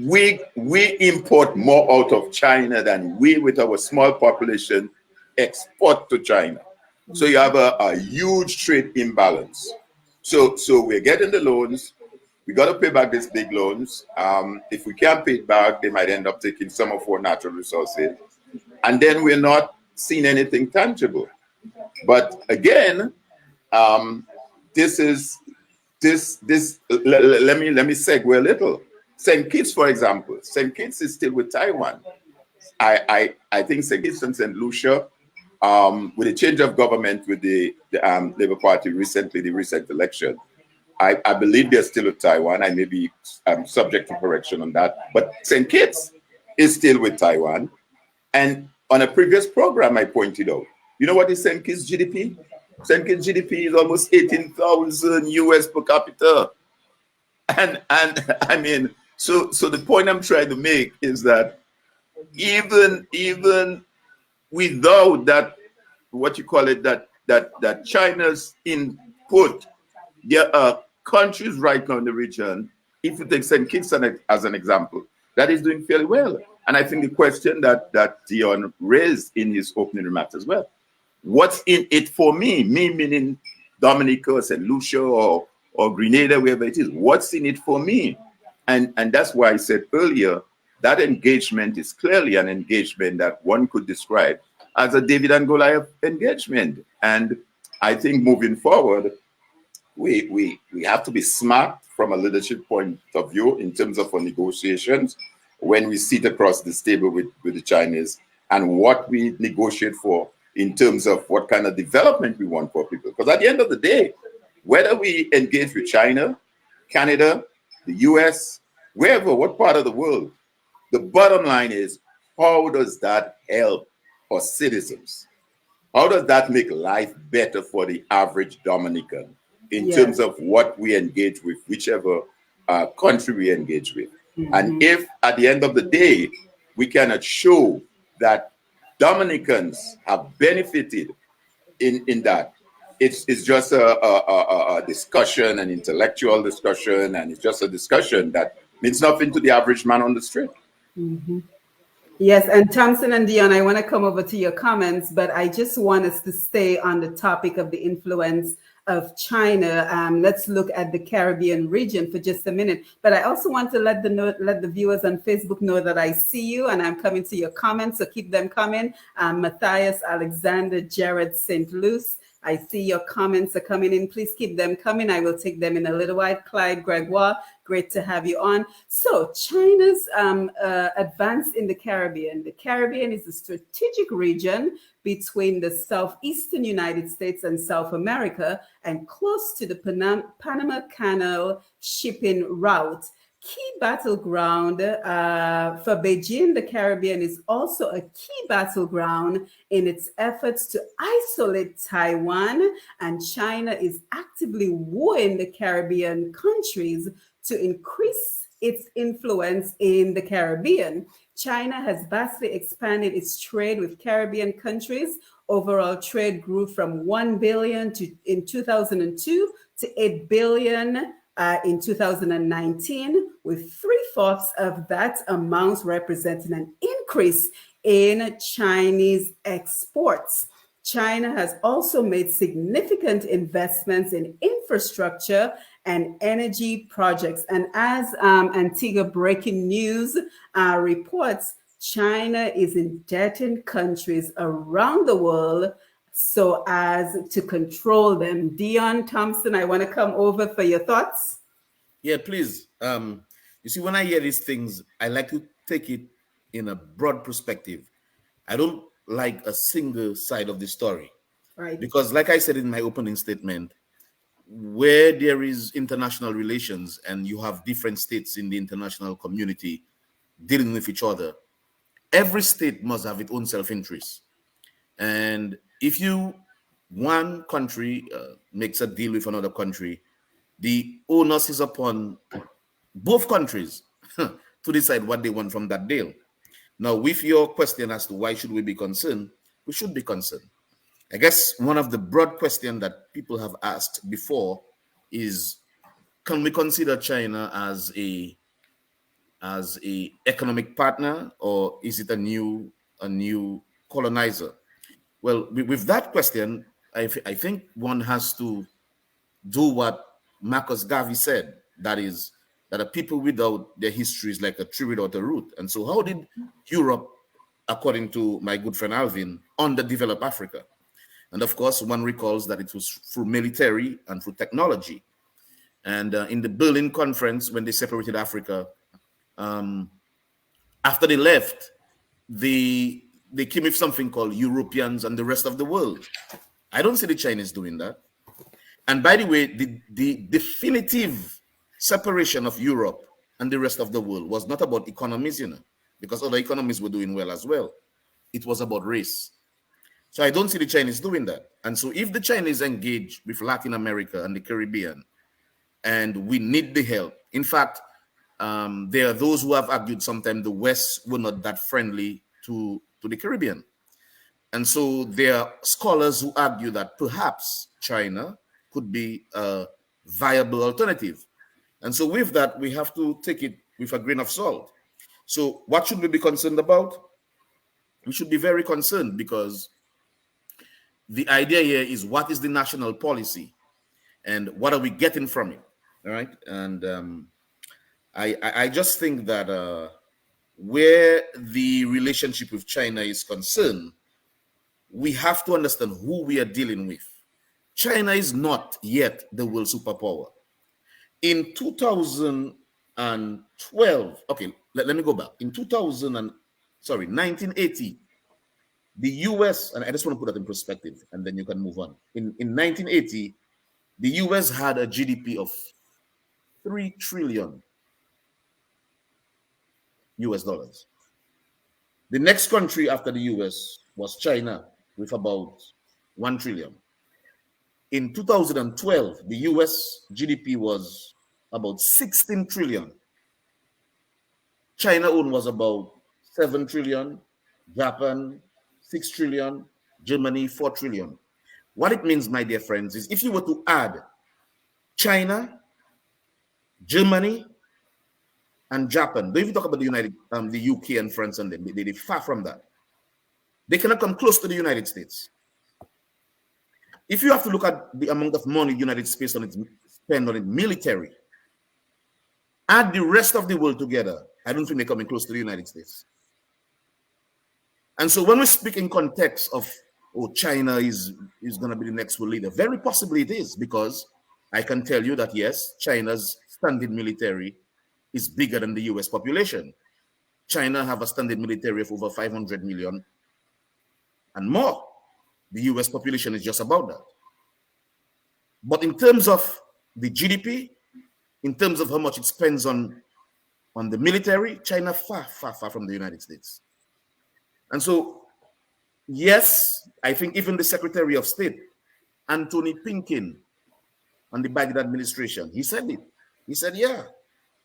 we import more out of China than we, with our small population, export to China. So you have a huge trade imbalance. So we're getting the loans. We got to pay back these big loans. If we can't pay it back, they might end up taking some of our natural resources. And then we're not seeing anything tangible. But again, this is let me segue a little. St. Kitts, for example. St. Kitts is still with Taiwan. I think St. Kitts and St. Lucia, with the change of government with the Labour Party recently, the recent election, I believe they're still with Taiwan. I may be subject to correction on that. But St. Kitts is still with Taiwan. And on a previous program, I pointed out, you know what is St. Kitts GDP? St. Kitts GDP is almost 18,000 US per capita. And I mean, so the point I'm trying to make is that even without that, what you call it, that China's input, there are countries right now in the region, if you take St. Kitts as an example, that is doing fairly well. And I think the question that Dion raised in his opening remarks as well, what's in it for me? Me meaning Dominica, St. Lucia, or Grenada, wherever it is. What's in it for me? And that's why I said earlier, that engagement is clearly an engagement that one could describe as a David and Goliath engagement. And I think moving forward, we have to be smart from a leadership point of view in terms of our negotiations when we sit across this table with the Chinese and what we negotiate for in terms of what kind of development we want for people. Because at the end of the day, whether we engage with China, Canada, the US, wherever, what part of the world, the bottom line is, how does that help our citizens? How does that make life better for the average Dominican in terms of what we engage with, whichever country we engage with? And if at the end of the day, we cannot show that Dominicans have benefited in that, it's just a discussion, an intellectual discussion, and it's just a discussion that means nothing to the average man on the street. Yes, and Thomson and Dion, I want to come over to your comments, but I just want us to stay on the topic of the influence of China. Let's look at the Caribbean region for just a minute. But I also want to let the viewers on Facebook know that I see you and I'm coming to your comments, so keep them coming. Matthias, Alexander, Jared, St. Luce, I see your comments are coming in. Please keep them coming. I will take them in a little while. Clyde Gregoire, great to have you on. So China's advance in the Caribbean. The Caribbean is a strategic region between the southeastern United States and South America and close to the Panama Canal shipping route. Key battleground for Beijing, the Caribbean is also a key battleground in its efforts to isolate Taiwan, and China is actively wooing the Caribbean countries to increase its influence in the Caribbean. China has vastly expanded its trade with Caribbean countries. Overall trade grew from 1 billion in 2002 to 8 billion in 2019, with 3/4 of that amount representing an increase in Chinese exports. China has also made significant investments in infrastructure and energy projects. And as Antigua Breaking News reports, China is indebting countries around the world so as to control them. Dion, Thomson, I want to come over for your thoughts. Yeah, please. You see, when I hear these things, I like to take it in a broad perspective. I don't like a single side of the story. Right. Because like I said in my opening statement, where there is international relations and you have different states in the international community dealing with each other, every state must have its own self-interest. And if one country makes a deal with another country, the onus is upon both countries to decide what they want from that deal. Now, with your question as to why should we be concerned, we should be concerned. I guess one of the broad questions that people have asked before is, can we consider China as a economic partner, or is it a new colonizer? Well, with that question, I think one has to do what Marcus Garvey said. That is, that a people without their history is like a tree without a root. And so, how did Europe, according to my good friend Alvin, underdevelop Africa? And of course, one recalls that it was through military and through technology. And in the Berlin Conference, when they separated Africa, after they left, they came with something called Europeans and the rest of the world. I don't see the Chinese doing that. And by the way, the definitive separation of Europe and the rest of the world was not about economies, because other economies were doing well as well. It was about race. So I don't see the Chinese doing that. And so if the Chinese engage with Latin America and the Caribbean, and we need the help. In fact, there are those who have argued sometimes the West were not that friendly to the Caribbean. And so there are scholars who argue that perhaps China could be a viable alternative. And so with that, we have to take it with a grain of salt. So what should we be concerned about? We should be very concerned, because the idea here is, what is the national policy and what are we getting from it? All right. And I just think that where the relationship with China is concerned, we have to understand who we are dealing with. China is not yet the world superpower. In 2012, okay, let me go back. In 1980, the US, and I just want to put that in perspective, and then you can move on. In 1980, the US had a GDP of 3 trillion US dollars. The next country after the US was China, with about 1 trillion. In 2012, the US GDP was about 16 trillion. China own was about 7 trillion, Japan 6 trillion, Germany 4 trillion. What it means, my dear friends, is if you were to add China, Germany, and Japan, don't even talk about the UK and France, and them. They're far from that. They cannot come close to the United States. If you have to look at the amount of money the United States spend on it military, add the rest of the world together, I don't think they're coming close to the United States. And so when we speak in context of, China is going to be the next world leader, very possibly it is, because I can tell you that, yes, China's standing military is bigger than the US population. China have a standing military of over 500 million and more. The US population is just about that. But in terms of the GDP, in terms of how much it spends on the military, China far, far, far from the United States. And so, yes, I think even the Secretary of State, Anthony Pinkin, on the Biden administration, he said it. He said, yeah,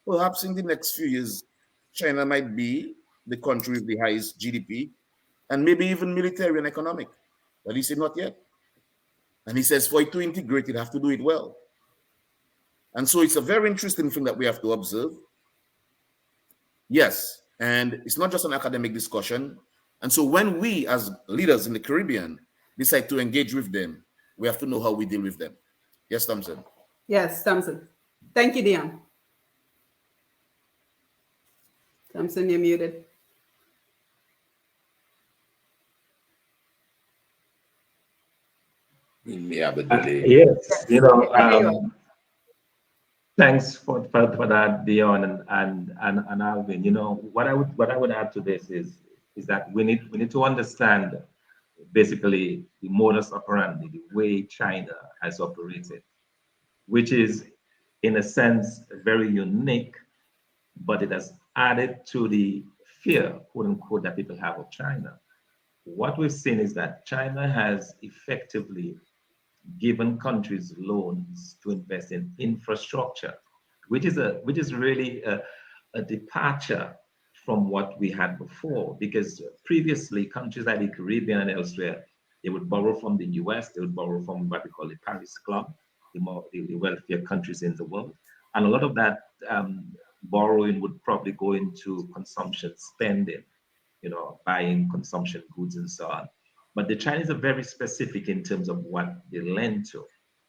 perhaps in the next few years, China might be the country with the highest GDP and maybe even military and economic. But he said, not yet. And he says, for it to integrate, it have to do it well. And so it's a very interesting thing that we have to observe. Yes, and it's not just an academic discussion. And so when we, as leaders in the Caribbean, decide to engage with them, we have to know how we deal with them. Yes, Thomson. Yes, Thomson. Thank you, Dion. Thomson, you're muted. We may have a delay. Yes, thanks for that, Dion and Alvin. What I would add to this is that we need to understand basically the modus operandi, the way China has operated, which is in a sense very unique, but it has added to the fear, quote unquote, that people have of China. What we've seen is that China has effectively given countries loans to invest in infrastructure, which is really a departure from what we had before. Because previously, countries like the Caribbean and elsewhere, they would borrow from the US, they would borrow from what we call the Paris Club, the wealthier countries in the world, and a lot of that borrowing would probably go into consumption spending, buying consumption goods and so on. But the Chinese are very specific in terms of what they lend to.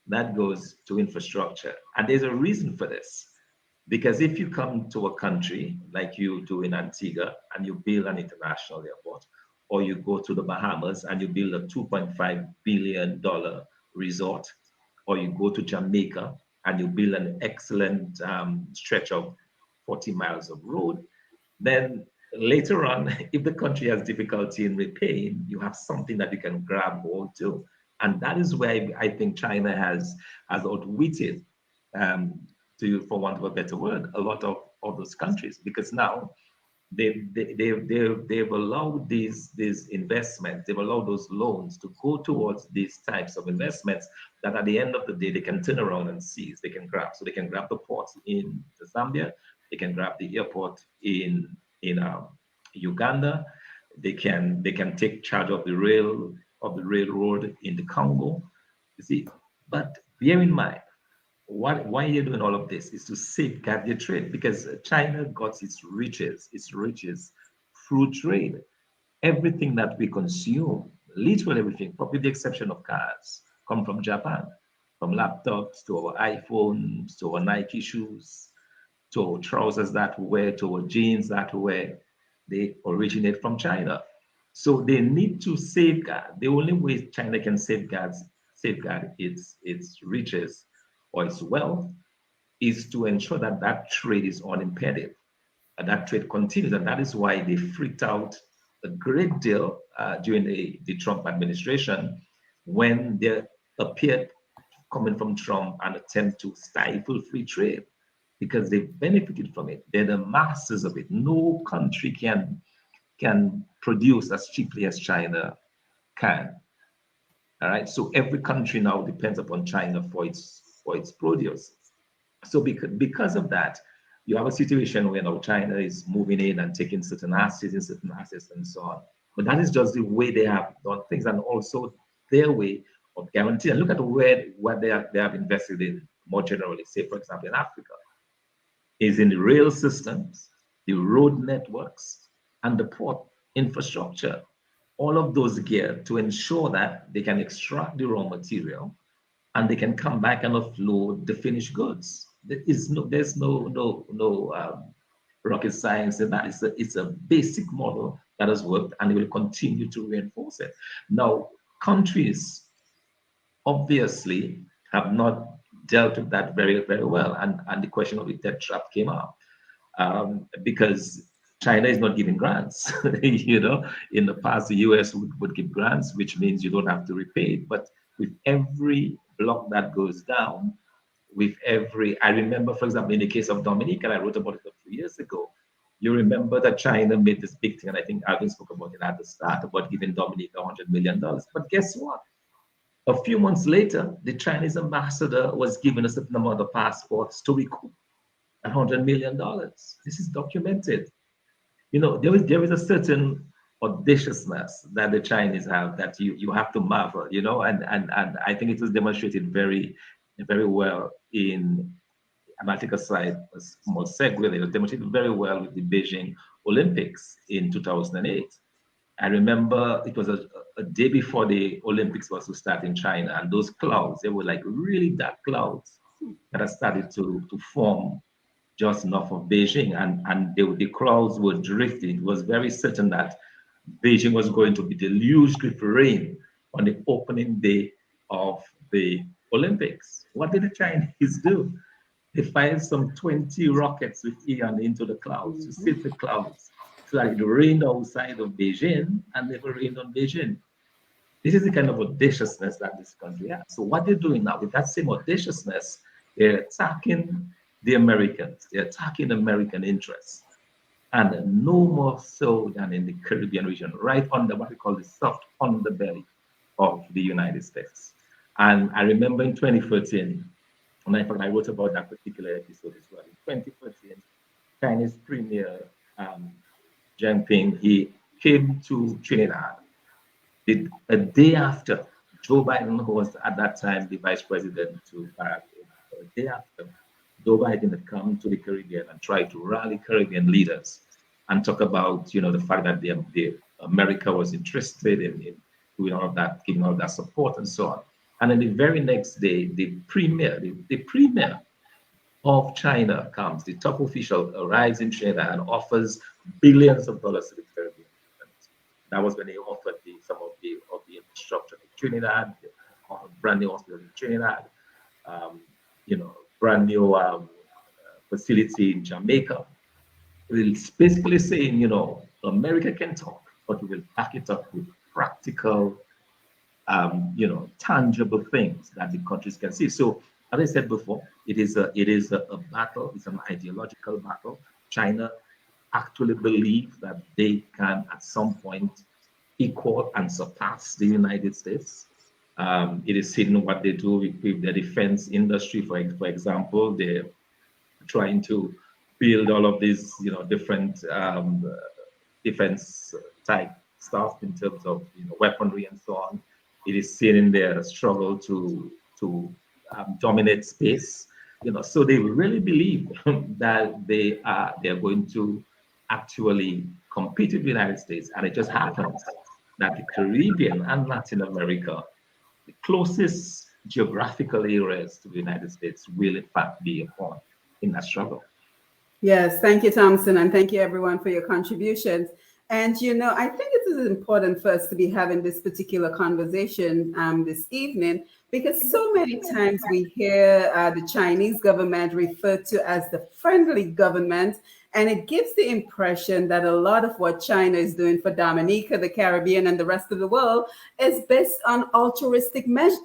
That goes to infrastructure. And there's a reason for this. Because if you come to a country like you do in Antigua and you build an international airport, or you go to the Bahamas and you build a $2.5 billion resort, or you go to Jamaica and you build an excellent stretch of 40 miles of road, then later on, if the country has difficulty in repaying, you have something that you can grab hold to. And that is where I think China has outwitted, for want of a better word, a lot of those countries, because now they've allowed these investments, they've allowed those loans to go towards these types of investments that at the end of the day they can turn around and seize, they can grab. So they can grab the ports in Zambia, they can grab the airport in Uganda, they can take charge of the railroad in the Congo. You see, but bear in mind, why you're doing all of this is to safeguard your trade, because China got its riches through trade. Everything that we consume, literally everything, probably the exception of cars, come from Japan, from laptops to our iPhones, to our Nike shoes, to our trousers that we wear, to our jeans that we wear. They originate from China. So they need to safeguard. The only way China can safeguard its riches or its wealth is to ensure that that trade is unimpeded and that trade continues. And that is why they freaked out a great deal during the Trump administration when there appeared, coming from Trump, an attempt to stifle free trade, because they benefited from it. They're the masters of it. No country can produce as cheaply as China can. All right. So every country now depends upon China for its produce. So because of that, you have a situation where now China is moving in and taking certain assets and so on. But that is just the way they have done things, and also their way of guarantee. And look at what they have invested in more generally. Say, for example, in Africa, is in the rail systems, the road networks, and the port infrastructure. All of those geared to ensure that they can extract the raw material and they can come back and offload the finished goods. There's no rocket science in that. It's a basic model that has worked, and it will continue to reinforce it. Now, countries obviously have not dealt with that very, very well, and the question of the debt trap came up because China is not giving grants. In the past, the US would give grants, which means you don't have to repay it. But with every block that goes down, I remember, for example, in the case of Dominica, I wrote about it a few years ago. You remember that China made this big thing, and I think Alvin spoke about it at the start, about giving Dominica $100 million. But guess what? A few months later, the Chinese ambassador was given a certain amount of passports to recoup $100 million. This is documented. There is a certain audaciousness that the Chinese have that you have to marvel, and I think it was demonstrated very, very well in, and I'll take aside a small segue, it was demonstrated very well with the Beijing Olympics in 2008. I remember it was a day before the Olympics was to start in China, and those clouds, they were like really dark clouds that had started to form just north of Beijing, and the clouds were drifting. It was very certain that Beijing was going to be deluged with rain on the opening day of the Olympics. What did the Chinese do? They fired some 20 rockets with Dion into the clouds to sift the clouds, so that it rained outside of Beijing and never rained on Beijing. This is the kind of audaciousness that this country has. So what they're doing now with that same audaciousness, they're attacking the Americans, they're attacking American interests, and no more so than in the Caribbean region, right under what we call the soft underbelly of the United States. And I remember in 2013, and I wrote about that particular episode as well. In 2013, Chinese Premier Jinping, he came to Trinidad a day after Joe Biden, who was at that time the vice president to Barack Obama. A day after, Joe Biden had come to the Caribbean and tried to rally Caribbean leaders and talk about, the fact that America was interested in doing all of that, giving all that support and so on. And then the very next day, the premier of China comes. The top official arrives in China and offers billions of dollars to the Caribbean. That was when they offered some of the infrastructure in Trinidad, brand new hospital in Trinidad, brand new facility in Jamaica. It's basically saying, America can talk, but we will back it up with practical, tangible things that the countries can see. So, as I said before, it is a battle. It's an ideological battle. China actually believe that they can, at some point, equal and surpass the United States. It is seen what they do with the defense industry. For example, they're trying to build all of these, different defense type stuff in terms of weaponry and so on. It is seen in their struggle to dominate space. So they really believe that they're going to actually compete with the United States, and it just happens that the Caribbean and Latin America, the closest geographical areas to the United States, will in fact be a pawn in that struggle. Yes, thank you, Thomson, and thank you everyone for your contributions. And I think it is important for us to be having this particular conversation this evening, because so many times we hear the Chinese government referred to as the friendly government, and it gives the impression that a lot of what China is doing for Dominica, the Caribbean, and the rest of the world is based on altruistic motives,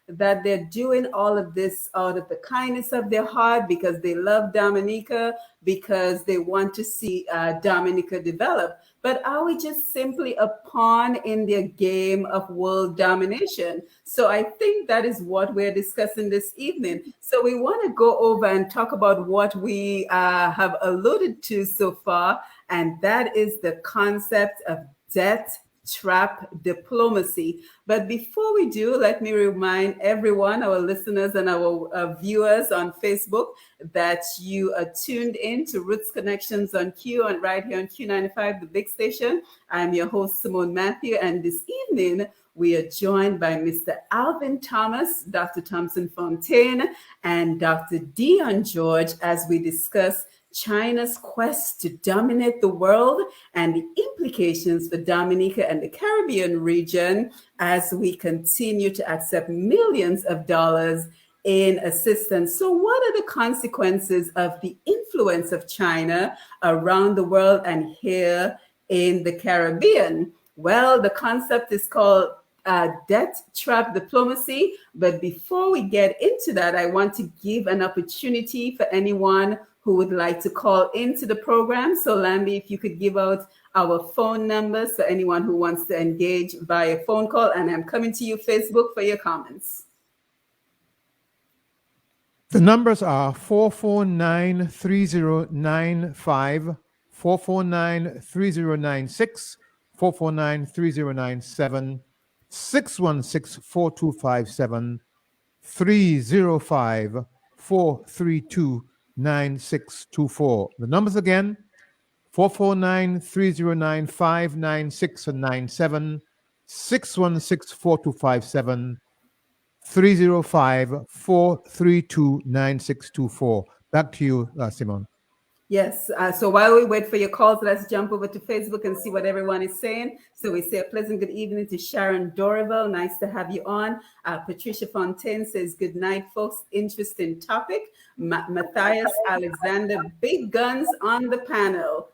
that they're doing all of this out of the kindness of their heart because they love Dominica, because they want to see Dominica develop. But are we just simply a pawn in their game of world domination? So I think that is what we're discussing this evening. So we want to go over and talk about what we have alluded to so far, and that is the concept of debt trap diplomacy. But before we do, let me remind everyone, our listeners and our viewers on Facebook, that you are tuned in to Roots Connections on Q, and right here on Q95, the big station. I'm your host, Simone Mathieu, and this evening we are joined by Mr. Alvin Thomas, Dr. Thomson Fontaine, and Dr. Dion George as we discuss China's quest to dominate the world and the implications for Dominica and the Caribbean region as we continue to accept millions of dollars in assistance. So what are the consequences of the influence of China around the world and here in the Caribbean? Well, the concept is called debt trap diplomacy. But before we get into that, I want to give an opportunity for anyone who would like to call into the program. So Lambi, if you could give out our phone numbers for anyone who wants to engage via phone call. And I'm coming to you, Facebook, for your comments. The numbers are 449-3095, 449-3096, 449-3097, 616-4257, 305-432-9624. The numbers again, 449-3095, 96 and 97, 616-4257, 305-432-9624. Back to you, Simone. Yes. So while we wait for your calls, let's jump over to Facebook and see what everyone is saying. So we say a pleasant good evening to Sharon Dorival. Nice to have you on. Patricia Fontaine says, good night, folks. Interesting topic. Matthias Alexander, big guns on the panel.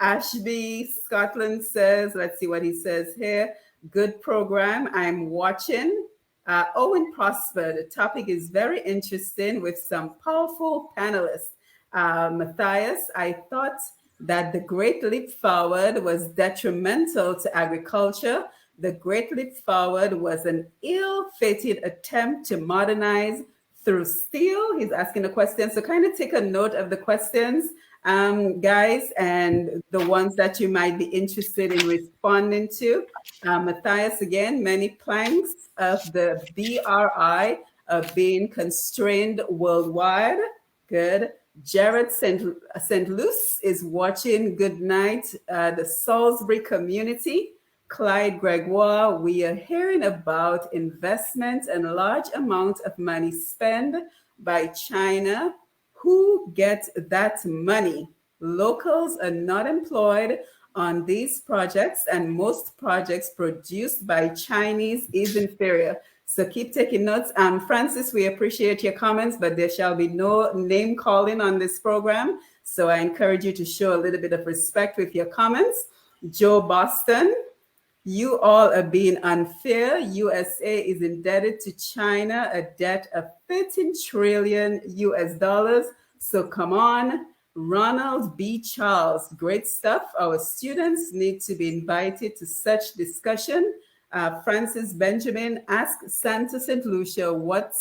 Ashby Scotland says, let's see what he says here. Good program. I'm watching. Owen Prosper, the topic is very interesting with some powerful panelists. Matthias, I thought that the Great Leap Forward was detrimental to agriculture. The Great Leap Forward was an ill-fated attempt to modernize through steel. He's asking a question. So kind of take a note of the questions, guys, and the ones that you might be interested in responding to. Matthias, again, many planks of the BRI are being constrained worldwide. Good. Jared St. Luce is watching. Good night. The Salisbury community. Clyde Gregoire, we are hearing about investment and large amount of money spent by China. Who gets that money? Locals are not employed on these projects, and most projects produced by Chinese is inferior. So keep taking notes. Francis, we appreciate your comments, but there shall be no name calling on this program. So I encourage you to show a little bit of respect with your comments. Joe Boston, you all are being unfair. USA is indebted to China a debt of 13 trillion US dollars. So come on. Ronald B. Charles, great stuff. Our students need to be invited to such discussion. Francis Benjamin, ask Santa St. Lucia, what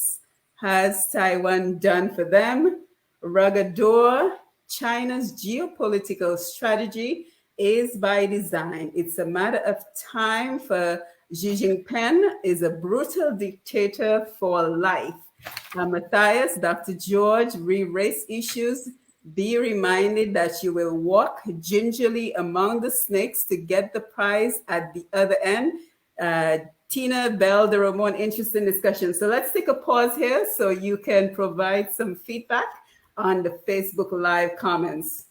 has Taiwan done for them? Rugador, China's geopolitical strategy is by design. It's a matter of time for Xi Jinping is a brutal dictator for life. Matthias, Dr. George, race issues. Be reminded that you will walk gingerly among the snakes to get the prize at the other end. Tina Bell, the Ramon, interesting discussion. So let's take a pause here so you can provide some feedback on the Facebook Live comments.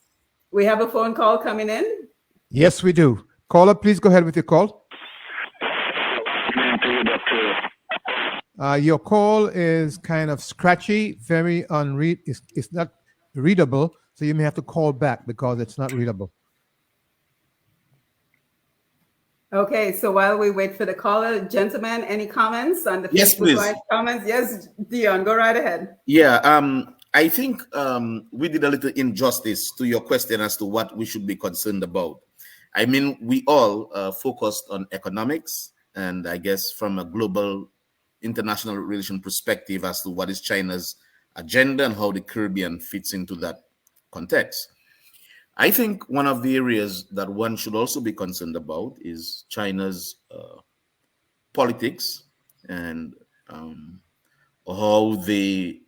We have a phone call coming in. Yes, we do. Caller, please go ahead with your call. Your call is kind of scratchy, very it's not readable, so you may have to call back because it's not readable. Okay, so while we wait for the caller, gentlemen, any comments on the Yes, Facebook please. Live comments? Yes, Dion, go right ahead. Yeah, I think we did a little injustice to your question as to what we should be concerned about. I mean, we all focused on economics, and I guess from a global international relation perspective as to what is China's agenda and how the Caribbean fits into that context. I think one of the areas that one should also be concerned about is China's politics and how they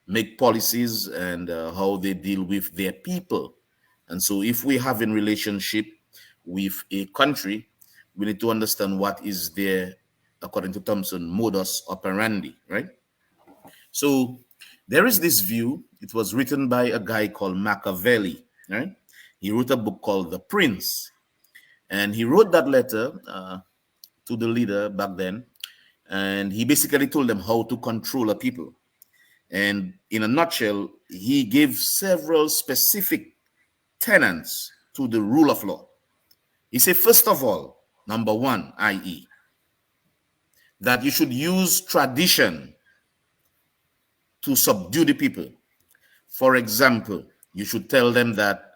make policies and how they deal with their people. And so if we have a relationship with a country, we need to understand what is their, according to Thomson, modus operandi, right? So there is this view. It was written by a guy called Machiavelli, right? He wrote a book called The Prince. And he wrote that letter to the leader back then. And he basically told them how to control a people. And in a nutshell, he gave several specific tenets to the rule of law. He said, first of all, number one, i.e., that you should use tradition to subdue the people. For example, you should tell them that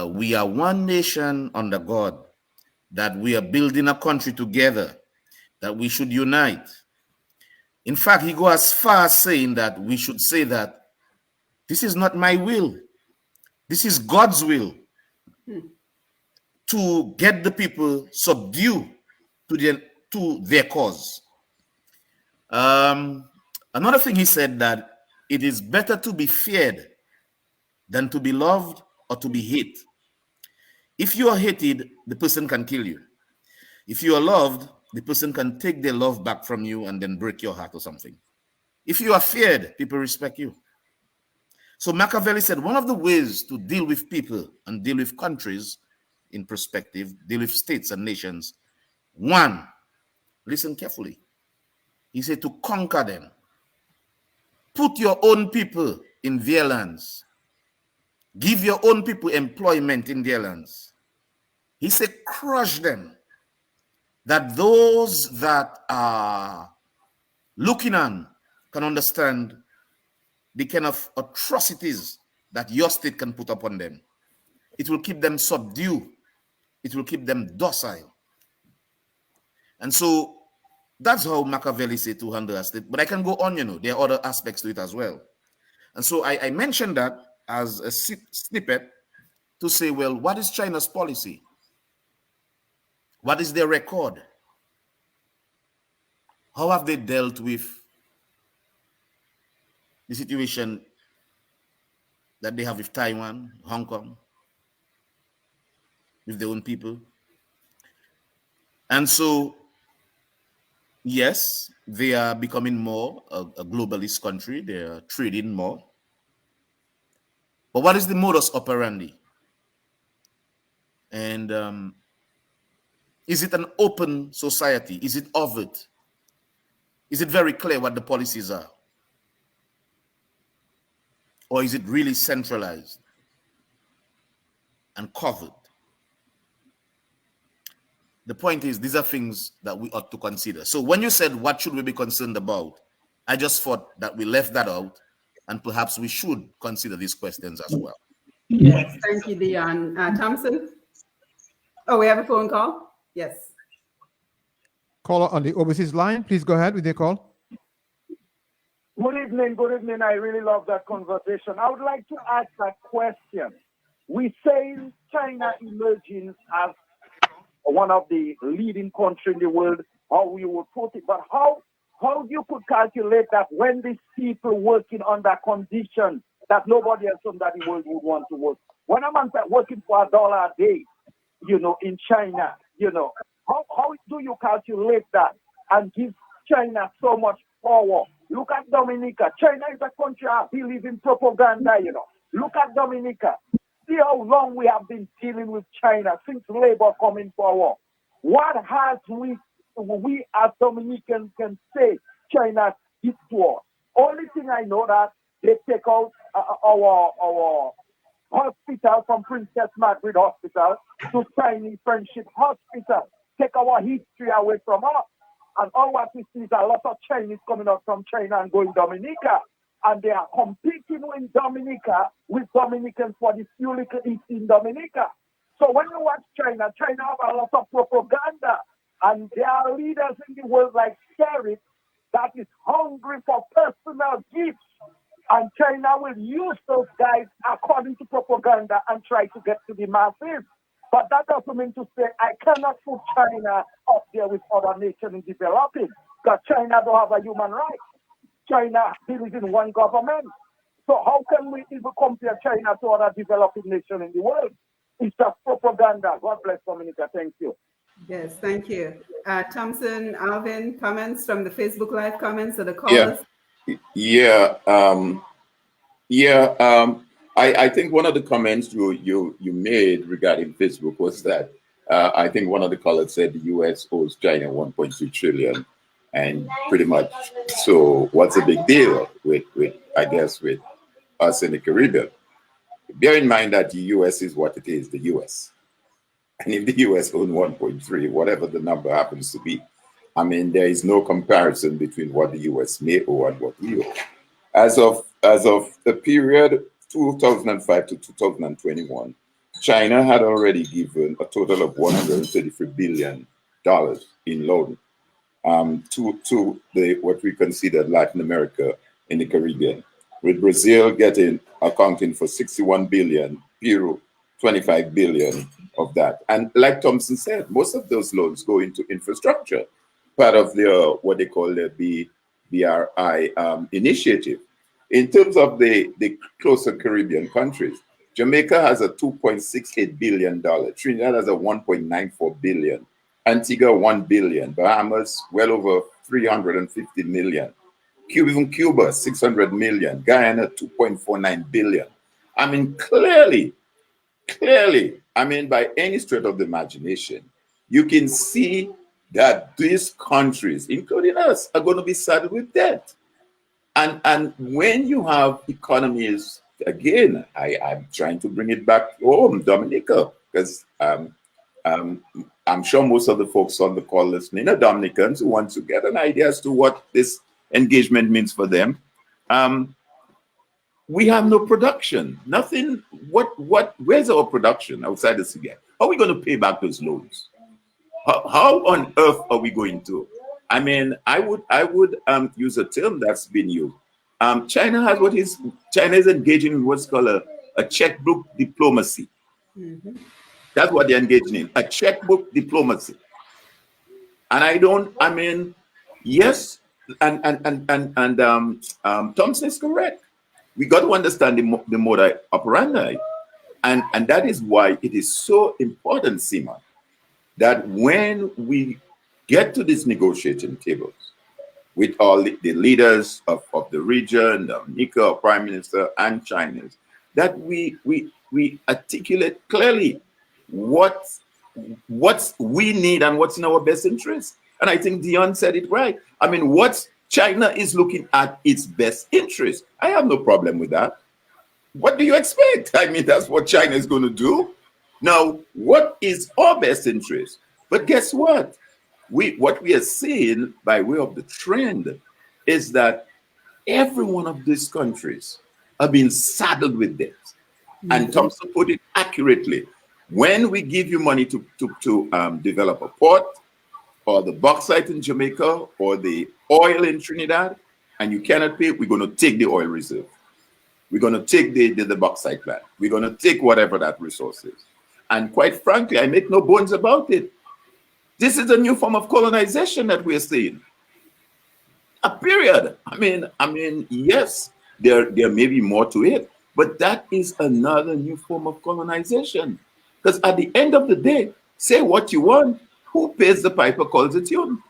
we are one nation under God, that we are building a country together, that we should unite. In fact, he goes as far as saying that we should say that this is not my will, this is God's will, to get the people subdue to their cause. Another thing he said, that it is better to be feared than to be loved or to be hated. If you are hated, the person can kill you. If you are loved, the person can take their love back from you and then break your heart or something. If you are feared, people respect you. So Machiavelli said one of the ways to deal with people and deal with countries in perspective, deal with states and nations, one, listen carefully. He said to conquer them. Put your own people in their lands. Give your own people employment in their lands. He said crush them, that those that are looking on can understand the kind of atrocities that your state can put upon them. It will keep them subdued. It will keep them docile. And so that's how Machiavelli said to handle a state. But I can go on, there are other aspects to it as well. And so I mentioned that as a snippet to say, well, what is China's policy? What is their record? How have they dealt with the situation that they have with Taiwan, Hong Kong, with their own people. And so, yes, they are becoming more a globalist country. They are trading more. But what is the modus operandi? And is it an open society? Is it overt? Is it very clear what the policies are? Or is it really centralized and covered? The point is, these are things that we ought to consider. So when you said, what should we be concerned about? I just thought that we left that out, and perhaps we should consider these questions as well. Yes, thank you, Dion. Thomson? Oh, we have a phone call? Yes. Caller on the overseas line, please go ahead with your call. Good evening, good evening. I really love that conversation. I would like to ask a question. We say China emerging as one of the leading countries in the world, how we would put it, but how you could calculate that when these people working under conditions that nobody else in that the world would want to work. When a man start working for $1 a day, in China, how do you calculate that and give China so much power? Look at Dominica. China is a country I believe in propaganda, Look at Dominica. See how long we have been dealing with China since labor come in power. What has we as Dominicans can say China did to us? Only thing I know that they take out our hospital from Princess Margaret Hospital to Chinese Friendship Hospital. Take our history away from us. And all what we see is a lot of Chinese coming out from China and going Dominica. And they are competing in Dominica with Dominicans for the few little east in Dominica. So when you watch China have a lot of propaganda. And there are leaders in the world like Sheriff that is hungry for personal gifts. And China will use those guys according to propaganda and try to get to the masses. But that doesn't mean to say I cannot put China up there with other nations in developing, because China don't have a human right. China believes in one government. So how can we even compare China to other developing nations in the world? It's just propaganda. God bless Dominica. Thank you. Yes, thank you. Thomson, Alvin, comments from the Facebook Live comments of the callers? I think one of the comments you made regarding Facebook was that I think one of the callers said the U.S. owes China 1.3 trillion, and pretty much. So what's the big deal with us in the Caribbean? Bear in mind that the U.S. is what it is, the U.S. And if the U.S. owns 1.3, whatever the number happens to be, I mean, there is no comparison between what the U.S. may owe and what we owe. As of the period 2005 to 2021, China had already given a total of $133 billion in loan to what we consider Latin America and the Caribbean, with Brazil accounting for 61 billion, Peru 25 billion of that. And like Thomson said, most of those loans go into infrastructure, part of what they call the BRI initiative. In terms of the closer Caribbean countries, Jamaica has a $2.68 billion, Trinidad has a $1.94 billion, Antigua $1 billion, Bahamas well over 350 million, even Cuba 600 million, Guyana 2.49 billion. I mean, clearly, I mean, by any stretch of the imagination, you can see that these countries, including us, are going to be saddled with debt. And when you have economies, again, I'm trying to bring it back home, Dominica, because I'm sure most of the folks on the call listening are Dominicans who want to get an idea as to what this engagement means for them. We have no production, nothing. Where's our production outside the CBI? How are we going to pay back those loans? How on earth are we going to? I mean, I would use a term that's been used. China is engaging in what's called a checkbook diplomacy. Mm-hmm. That's what they're engaging in, a checkbook diplomacy. And yes, and Thomson is correct. We got to understand the modus operandi. And that is why it is so important, Simone, that when we get to these negotiating tables with all the leaders of the region, Dominica, our Prime Minister, and Chinese, that we articulate clearly what we need and what's in our best interest. And I think Dion said it right. I mean, what China is looking at its best interest. I have no problem with that. What do you expect? I mean, that's what China is going to do. Now, what is our best interest? But guess what? What we are seeing by way of the trend is that every one of these countries are being saddled with debt. And Thomson put it accurately. When we give you money to develop a port, or the bauxite in Jamaica, or the oil in Trinidad, and you cannot pay, we're going to take the oil reserve. We're going to take the bauxite plant. We're going to take whatever that resource is. And quite frankly, I make no bones about it. This is a new form of colonization that we're seeing. A period. I mean, yes, there may be more to it, but that is another new form of colonization. Because at the end of the day, say what you want, who pays the piper calls the tune.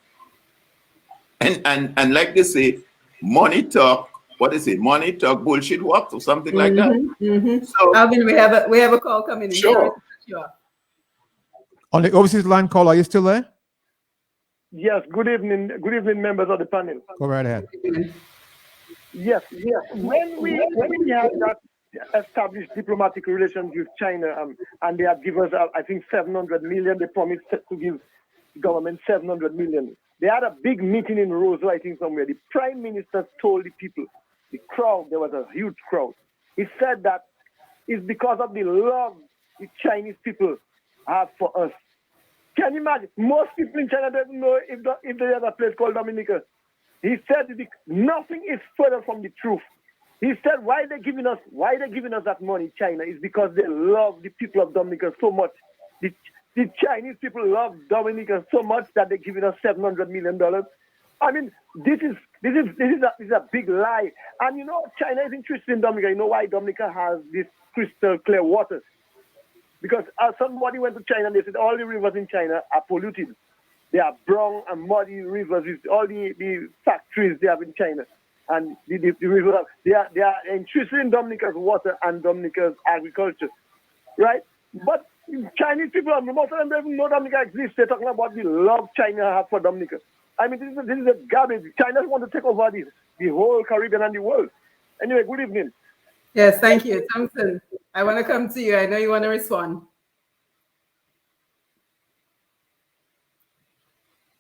And like they say, money talk, what is it? Money talk, bullshit walks, or something like that. So, Alvin, we have a call coming in. Sure. On the overseas line call, are you still there? Yes, good evening. Good evening, members of the panel. Go right ahead. Yes. When we had that established diplomatic relations with China, and they have given us, I think, 700 million. They promised to give the government 700 million. They had a big meeting in Roseau, I think, somewhere. The prime minister told the people, the crowd, there was a huge crowd. He said that it's because of the love the Chinese people have for us. Can you imagine? Most people in China don't know if there is a place called Dominica. He said nothing is further from the truth. He said why they're giving us that money, China, is because they love the people of Dominica so much. The Chinese people love Dominica so much that they're giving us $700 million. I mean, this is a big lie. And you know, China is interested in Dominica. You know why Dominica has this crystal clear water? Because somebody went to China and they said all the rivers in China are polluted. They are brown and muddy rivers with all the factories they have in China. And the rivers, they are interested in Dominica's water and Dominica's agriculture, right? But Chinese people, most of them don't even know Dominica exists. They're talking about the love China has for Dominica. I mean, this is a garbage. China wants to take over the whole Caribbean and the world. Anyway, good evening. Yes, thank you. Thomson, I want to come to you. I know you want to respond.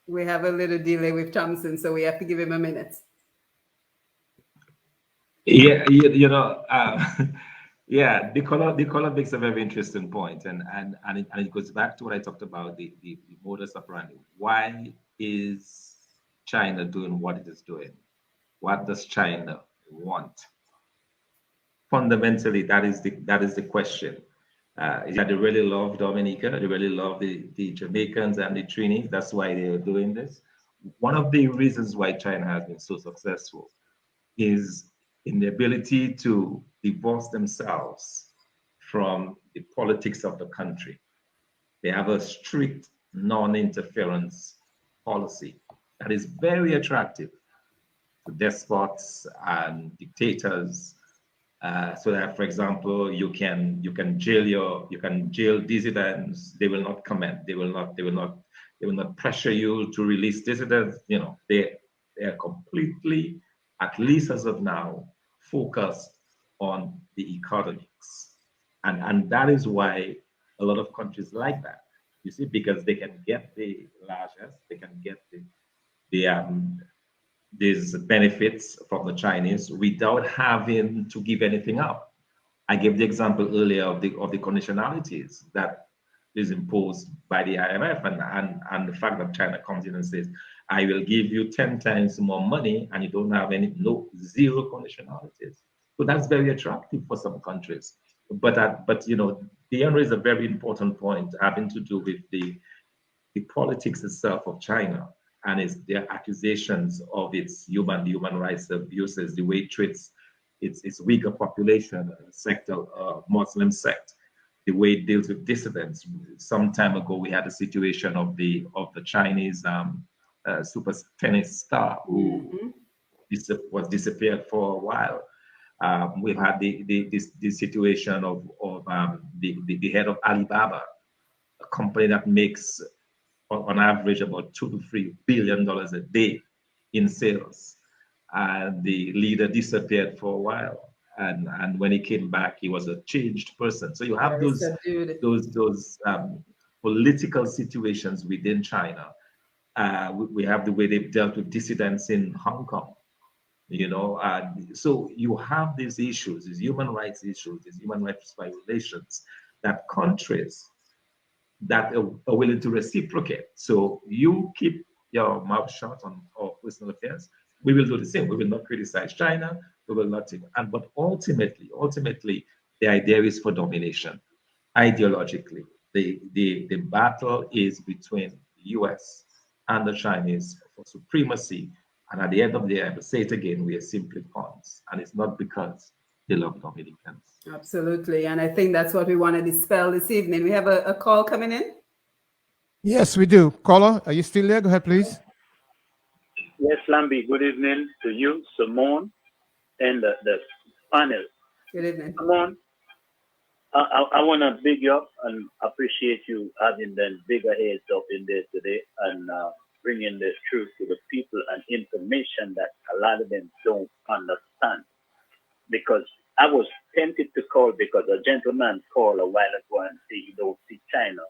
We have a little delay with Thomson, so we have to give him a minute. Yeah, yeah, the color makes a very interesting point, and it goes back to what I talked about, the modus operandi. Why is China doing what it is doing? What does China want? Fundamentally, that is the question. Is that they really love Dominica? They really love the Jamaicans and the Trinis. That's why they are doing this. One of the reasons why China has been so successful is in the ability to divorce themselves from the politics of the country. They have a strict non-interference policy that is very attractive to despots and dictators. So that, for example, you can jail dissidents. They will not comment. They will not pressure you to release dissidents. You know, they are completely, at least as of now, focused on the economics, and that is why a lot of countries like that. You see, because they can get the largesse, they can get these benefits from the Chinese without having to give anything up. I gave the example earlier of the conditionalities that is imposed by the IMF and the fact that China comes in and says, I will give you 10 times more money and you don't have zero conditionalities. So that's very attractive for some countries. But you know, Dion raised a very important point having to do with the politics itself of China and their accusations of its human rights abuses, the way it treats its weaker population sector, Muslim sect, the way it deals with dissidents. Some time ago, we had a situation of the Chinese super tennis star who was disappeared for a while. We've had this situation of the head of Alibaba, a company that makes on average about $2 to $3 billion a day in sales. And the leader disappeared for a while. And when he came back, he was a changed person. So you have those political situations within China. We have the way they've dealt with dissidents in Hong Kong. So you have these issues, these human rights issues, these human rights violations that countries that are willing to reciprocate. So you keep your mouth shut on our personal affairs. We will do the same. We will not criticize China. We will not take. But ultimately, the idea is for domination. Ideologically, the battle is between the U.S. and the Chinese for supremacy. And at the end of the day, I will say it again, we are simply pawns. And it's not because they love Dominicans. Absolutely. And I think that's what we want to dispel this evening. We have a call coming in. Yes, we do. Caller, are you still there? Go ahead, please. Yes, Lambi, good evening to you, Simone, and the panel. Good evening. Simone, I want to big you up and appreciate you having them bigger heads up in there today and bringing the truth to the people and information that a lot of them don't understand. Because I was tempted to call because a gentleman called a while ago and said you don't see China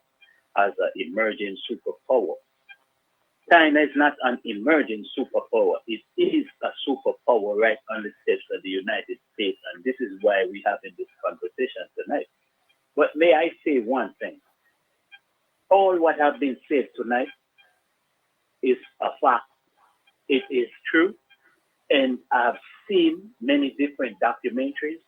as an emerging superpower. China is not an emerging superpower. It is a superpower right on the steps of the United States. And this is why we're having this conversation tonight. But may I say one thing? All what have been said tonight is a fact. It is true. And I've seen many different documentaries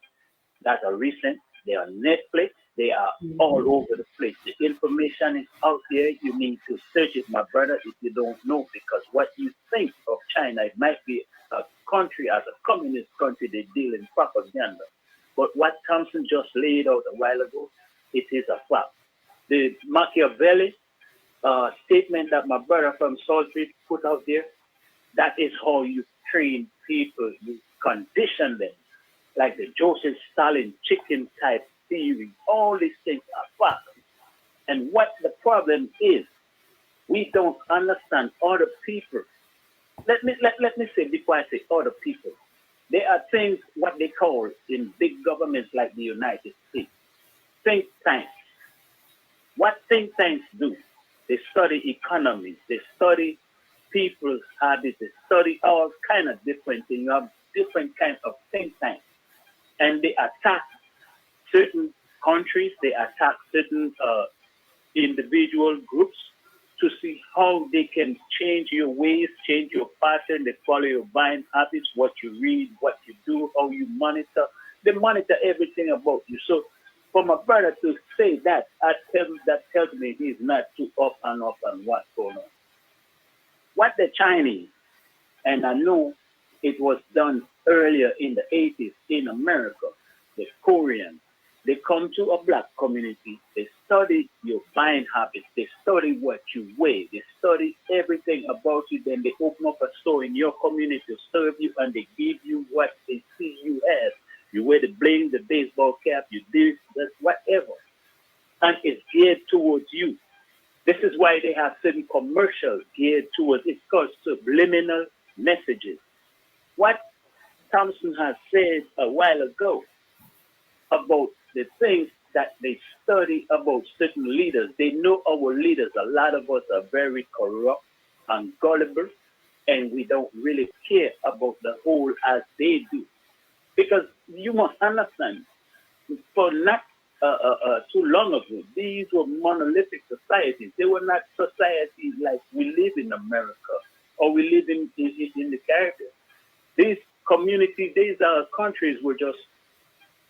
that are recent. They are Netflix. They are all over the place. The information is out there. You need to search it, my brother, if you don't know, because what you think of China, it might be a country, as a communist country, they deal in propaganda. But what Thomson just laid out a while ago, it is a fact. The Machiavelli statement that my brother from Salisbury put out there, that is how you train people, you condition them, like the Joseph Stalin chicken type theory. All these things are facts. And what the problem is, we don't understand other people. Let me say before I say other people, there are things what they call in big governments like the United States, think tanks. What think tanks do? They study economies, they study people's habits, they study all kind of different things. You have different kinds of think tanks. And they attack certain countries, they attack certain individual groups to see how they can change your ways, change your pattern, they follow your buying habits, what you read, what you do, how you monitor. They monitor everything about you. So for my brother to say that, that tells me he's not too up on what's going on. What the Chinese, and I know it was done earlier in the 80s in America, the Koreans, they come to a black community, they study your buying habits, they study what you weigh, they study everything about you, then they open up a store in your community to serve you and they give you what they see you as. You wear the bling, the baseball cap, you do this, whatever. And it's geared towards you. This is why they have certain commercials geared towards, it's called subliminal messages. What Thomson has said a while ago about the things that they study about certain leaders. They know our leaders. A lot of us are very corrupt and gullible, and we don't really care about the whole as they do. Because you must understand, for not too long ago, these were monolithic societies. They were not societies like we live in America or we live in the Caribbean. These communities, these countries were just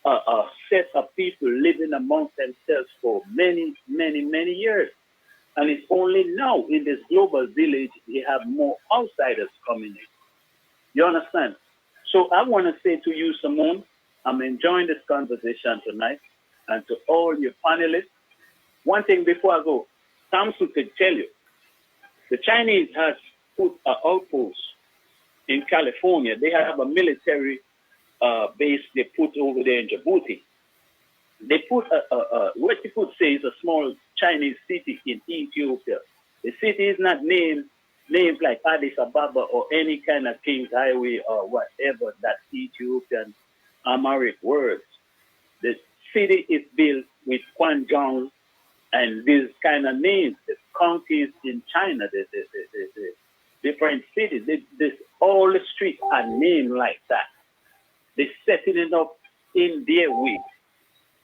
a set of people living amongst themselves for many, many, many years. And it's only now in this global village they have more outsiders coming in. You understand? So I want to say to you, Simone, I'm enjoying this conversation tonight, and to all your panelists. One thing before I go, Thomson could tell you, the Chinese has put an outpost in California. They have a military base they put over there in Djibouti. They put what you could say is a small Chinese city in Ethiopia. The city is not named like Addis Ababa or any kind of King's Highway or whatever that Ethiopian Amharic words. The city is built with Kwanjong and these kind of names, the counties in China, the different cities, all the streets are named like that. They're setting it up in their way.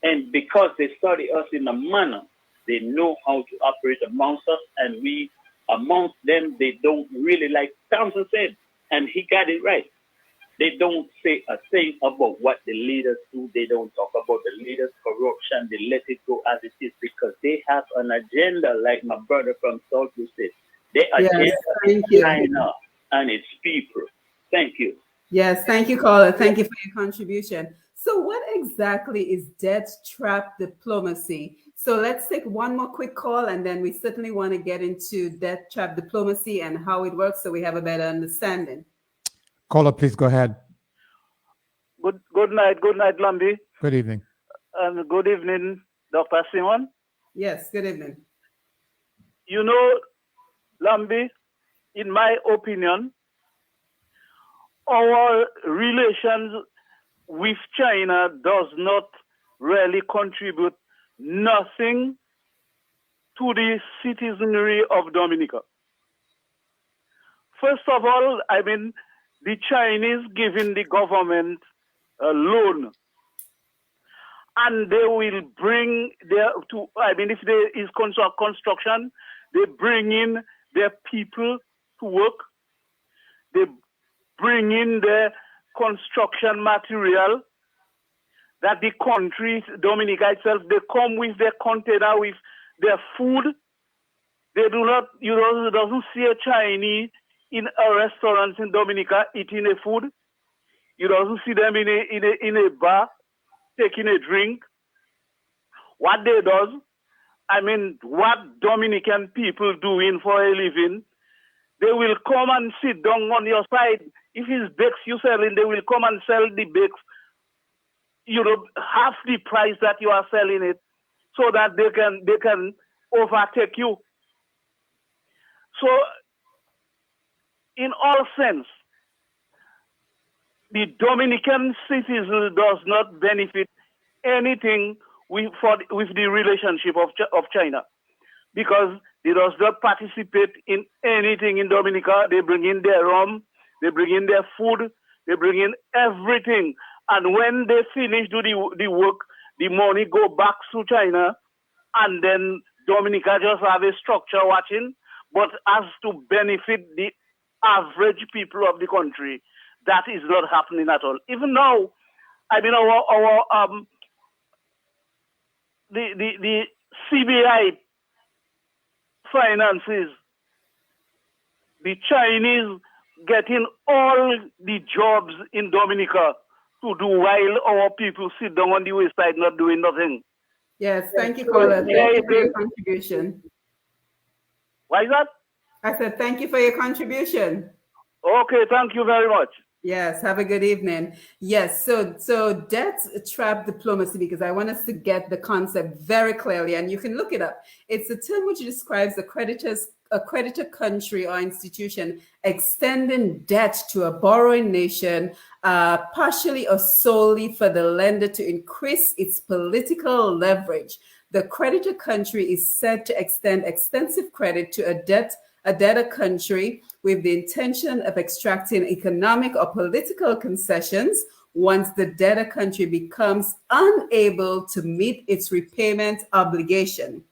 And because they study us in a manner, they know how to operate amongst us, and we, amongst them, they don't really, like Thomson said, and he got it right. They don't say a thing about what the leaders do. They don't talk about the leaders' corruption. They let it go as it is because they have an agenda, like my brother from South said. Their agenda is China and its people. Thank you. Yes, thank you, caller. Thank you for your contribution. So what exactly is debt trap diplomacy? So let's take one more quick call, and then we certainly want to get into debt trap diplomacy and how it works so we have a better understanding. Caller, please go ahead. Good night, Lambi. Good evening. And good evening, Dr. Simone. Yes, good evening. You know, Lambi, in my opinion, our relations with China does not really contribute nothing to the citizenry of Dominica. First of all, I mean, the Chinese giving the government a loan, and they will bring if there is construction, they bring in their people to work. They bring in the construction material that the country, Dominica itself, they come with their container with their food. They do not, you doesn't see a Chinese in a restaurant in Dominica eating a food. You doesn't see them in a bar taking a drink. What they does, I mean, what Dominican people doing for a living, they will come and sit down on your side. If it's bakes you selling, they will come and sell the bakes, half the price that you are selling it, so that they can overtake you. So, in all sense, the Dominican citizen does not benefit anything with the relationship of China, because they does not participate in anything in Dominica. They bring in their rum, they bring in their food, they bring in everything. And when they finish do the work, the money go back to China, and then Dominica just have a structure watching. But as to benefit the average people of the country, that is not happening at all. Even now, I mean, the CBI finances the Chinese getting all the jobs in Dominica to do while our people sit down on the wayside not doing nothing. Yes, thank you, caller. Thank you for your contribution. Why is that? I said thank you for your contribution. Okay, thank you very much. Yes, have a good evening. Yes, so debt trap diplomacy, because I want us to get the concept very clearly, and you can look it up. It's a term which describes a creditor country or institution extending debt to a borrowing nation, partially or solely for the lender to increase its political leverage. The creditor country is said to extend extensive credit to a debtor country with the intention of extracting economic or political concessions once the debtor country becomes unable to meet its repayment obligation.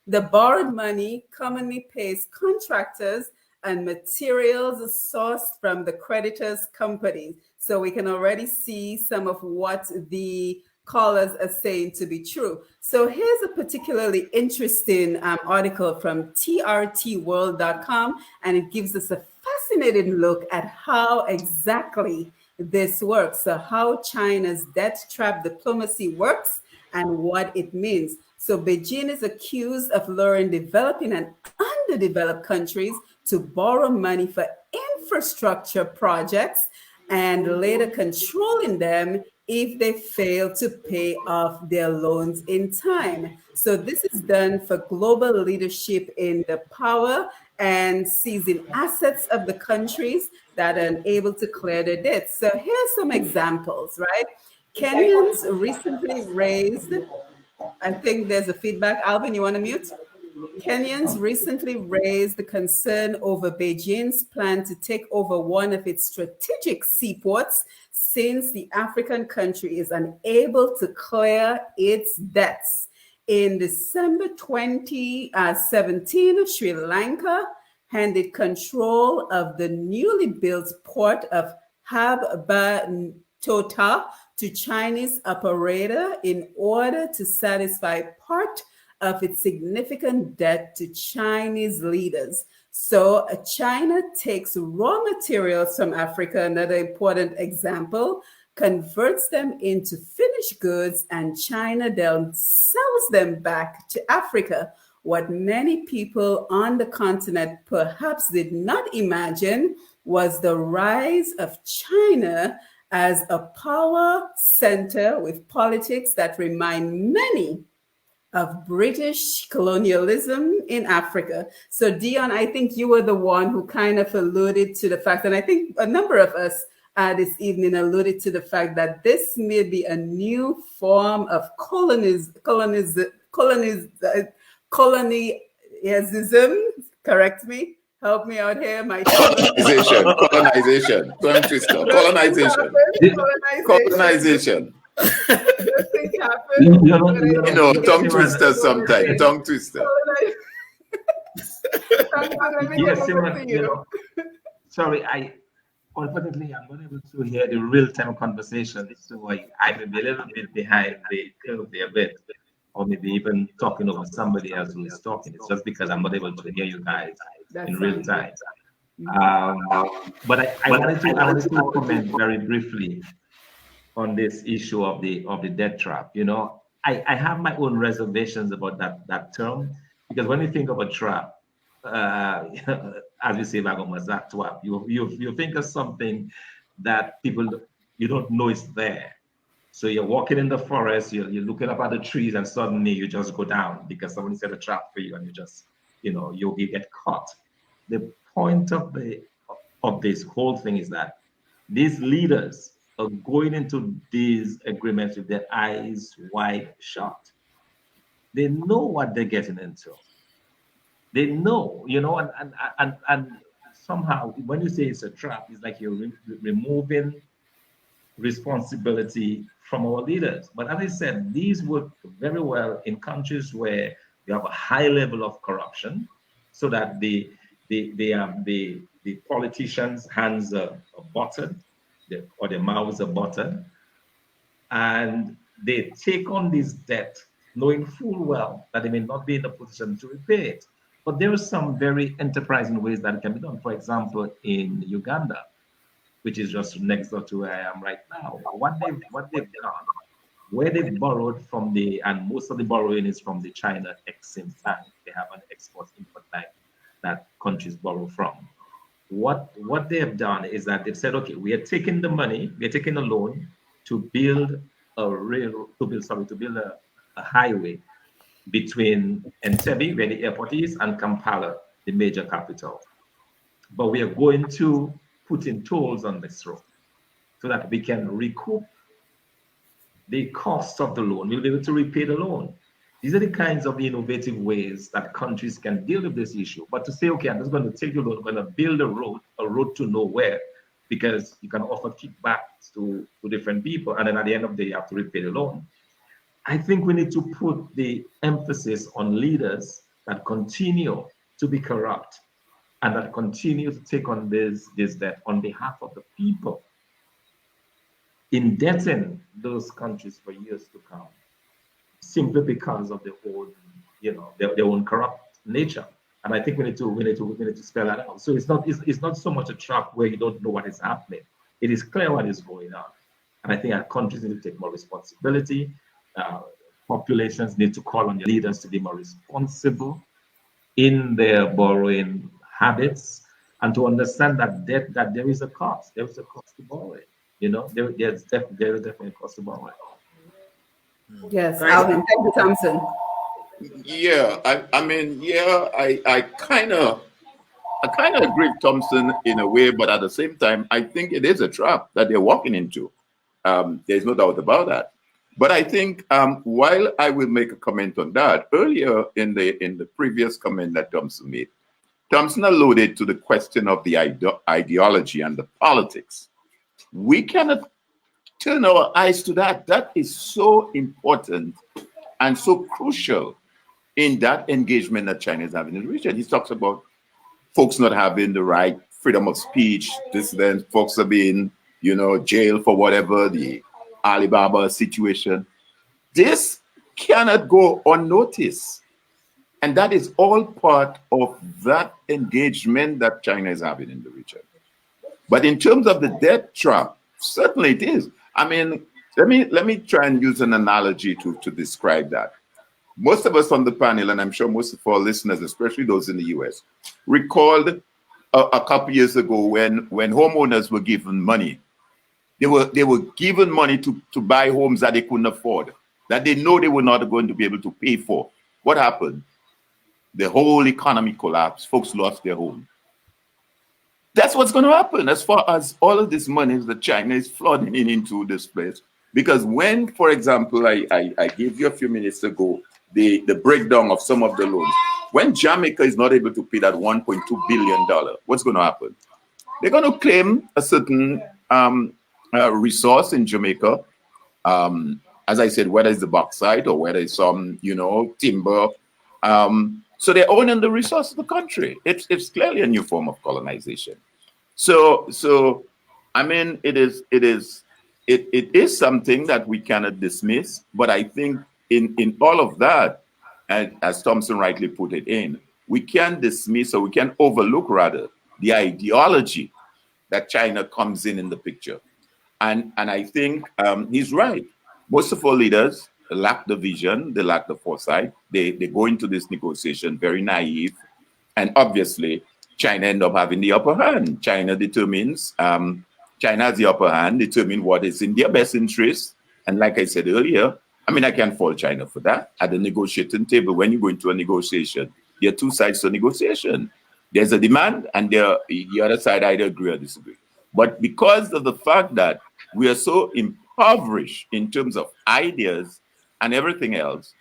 The borrowed money commonly pays contractors and materials sourced from the creditor's companies. So we can already see some of what the callers are saying to be true. So here's a particularly interesting article from trtworld.com, and it gives us a fascinating look at how exactly this works. So how China's debt trap diplomacy works and what it means. So Beijing is accused of luring developing and underdeveloped countries to borrow money for infrastructure projects and later controlling them if they fail to pay off their loans in time. So this is done for global leadership in the power and seizing assets of the countries that are unable to clear their debts. So here's some examples, right? Kenyans recently raised, I think there's a feedback. Alvin, you want to mute? Kenyans recently raised the concern over Beijing's plan to take over one of its strategic seaports since the African country is unable to clear its debts. In December 2017, Sri Lanka handed control of the newly built port of Habbatota to Chinese operator in order to satisfy part of its significant debt to Chinese leaders. So China takes raw materials from Africa, another important example, converts them into finished goods, and China then sells them back to Africa. What many people on the continent perhaps did not imagine was the rise of China as a power center with politics that remind many of British colonialism in Africa. So Dion, I think you were the one who kind of alluded to the fact, and I think a number of us this evening alluded to the fact that this may be a new form of colonialism. Correct me. Help me out here. Colonization. Tongue twister. Colonization. Tongue twister sometimes. Tongue twister. Yes, Simone, sorry, unfortunately, I'm not able to hear the real-time conversation, so I may be a little bit behind the curve there a bit, or maybe even talking over somebody else who is talking. It's just because I'm not able to hear you guys in real time. But I wanted to comment very briefly on this issue of the debt trap. I have my own reservations about that term, because when you think of a trap, as we say, you think of something that you don't know is there. So you're walking in the forest, you're looking up at the trees, and suddenly you just go down because somebody set a trap for you, and you just, you get caught. The point of this whole thing is that these leaders are going into these agreements with their eyes wide shut. They know what they're getting into. They know, and somehow when you say it's a trap, it's like you're removing responsibility from our leaders. But as I said, these work very well in countries where you have a high level of corruption, so that the politicians' hands are buttered, or their mouths are buttered, and they take on this debt knowing full well that they may not be in a position to repay it. But there are some very enterprising ways that it can be done. For example, in Uganda, which is just next door to where I am right now, what they've done, where they've borrowed from and most of the borrowing is from the China Exim Bank. They have an export-import bank that countries borrow from. What they have done is that they've said, okay, we are taking the money, we are taking a loan to build a highway between Entebbe, where the airport is, and Kampala, the major capital. But we are going to put in tolls on this road so that we can recoup the cost of the loan. We'll be able to repay the loan. These are the kinds of innovative ways that countries can deal with this issue. But to say, okay, I'm just going to take the loan, I'm going to build a road to nowhere, because you can offer kickbacks to different people, and then at the end of the day, you have to repay the loan. I think we need to put the emphasis on leaders that continue to be corrupt and that continue to take on this debt on behalf of the people, indebting those countries for years to come, simply because of their own corrupt nature. And I think we need to spell that out. So it's not so much a trap where you don't know what is happening. it is clear what is going on. And I think our countries need to take more responsibility. Populations need to call on their leaders to be more responsible in their borrowing habits, and to understand that there is a cost. There is a cost to borrowing. There's definitely a cost to borrowing. Yes, Right. Alvin. Thank you, Thomson. Yeah, I kind of agree with Thomson in a way, but at the same time, I think it is a trap that they're walking into. There's no doubt about that. But I think while I will make a comment on that, earlier in the previous comment that Thomson made, Thomson alluded to the question of the ideology and the politics. We cannot turn our eyes to that. That is so important and so crucial in that engagement that China is having in the region. He talks about folks not having the right freedom of speech, dissidents, folks are being, jailed for whatever, the Alibaba situation. This cannot go unnoticed. And that is all part of that engagement that China is having in the region. But in terms of the debt trap, certainly it is. I mean, let me try and use an analogy to describe that. Most of us on the panel, and I'm sure most of our listeners, especially those in the US, recalled a couple years ago when homeowners were given money. They were given money to buy homes that they couldn't afford, that they know they were not going to be able to pay for. What happened? The whole economy collapsed. Folks lost their home. That's what's going to happen as far as all of this money that China is flooding into this place. Because when, for example, I gave you a few minutes ago the breakdown of some of the loans. When Jamaica is not able to pay that $1.2 billion, what's going to happen? They're going to claim a certain resource in Jamaica. As I said, whether it's the bauxite or whether it's some, timber. So they're owning the resource of the country. It's clearly a new form of colonization. So I mean, it is something that we cannot dismiss. But I think in all of that, and as Thomson rightly put it in, we can dismiss, or we can overlook rather, the ideology that China comes in the picture. And I think he's right. Most of our leaders lack the vision, they lack the foresight. They go into this negotiation very naive. And obviously, China end up having the upper hand. China has the upper hand, determine what is in their best interest. And like I said earlier, I mean, I can't fault China for that. At the negotiating table, when you go into a negotiation, there are two sides to a negotiation. There's a demand, and the other side either agree or disagree. But because of the fact that we are so impoverished in terms of ideas and everything else,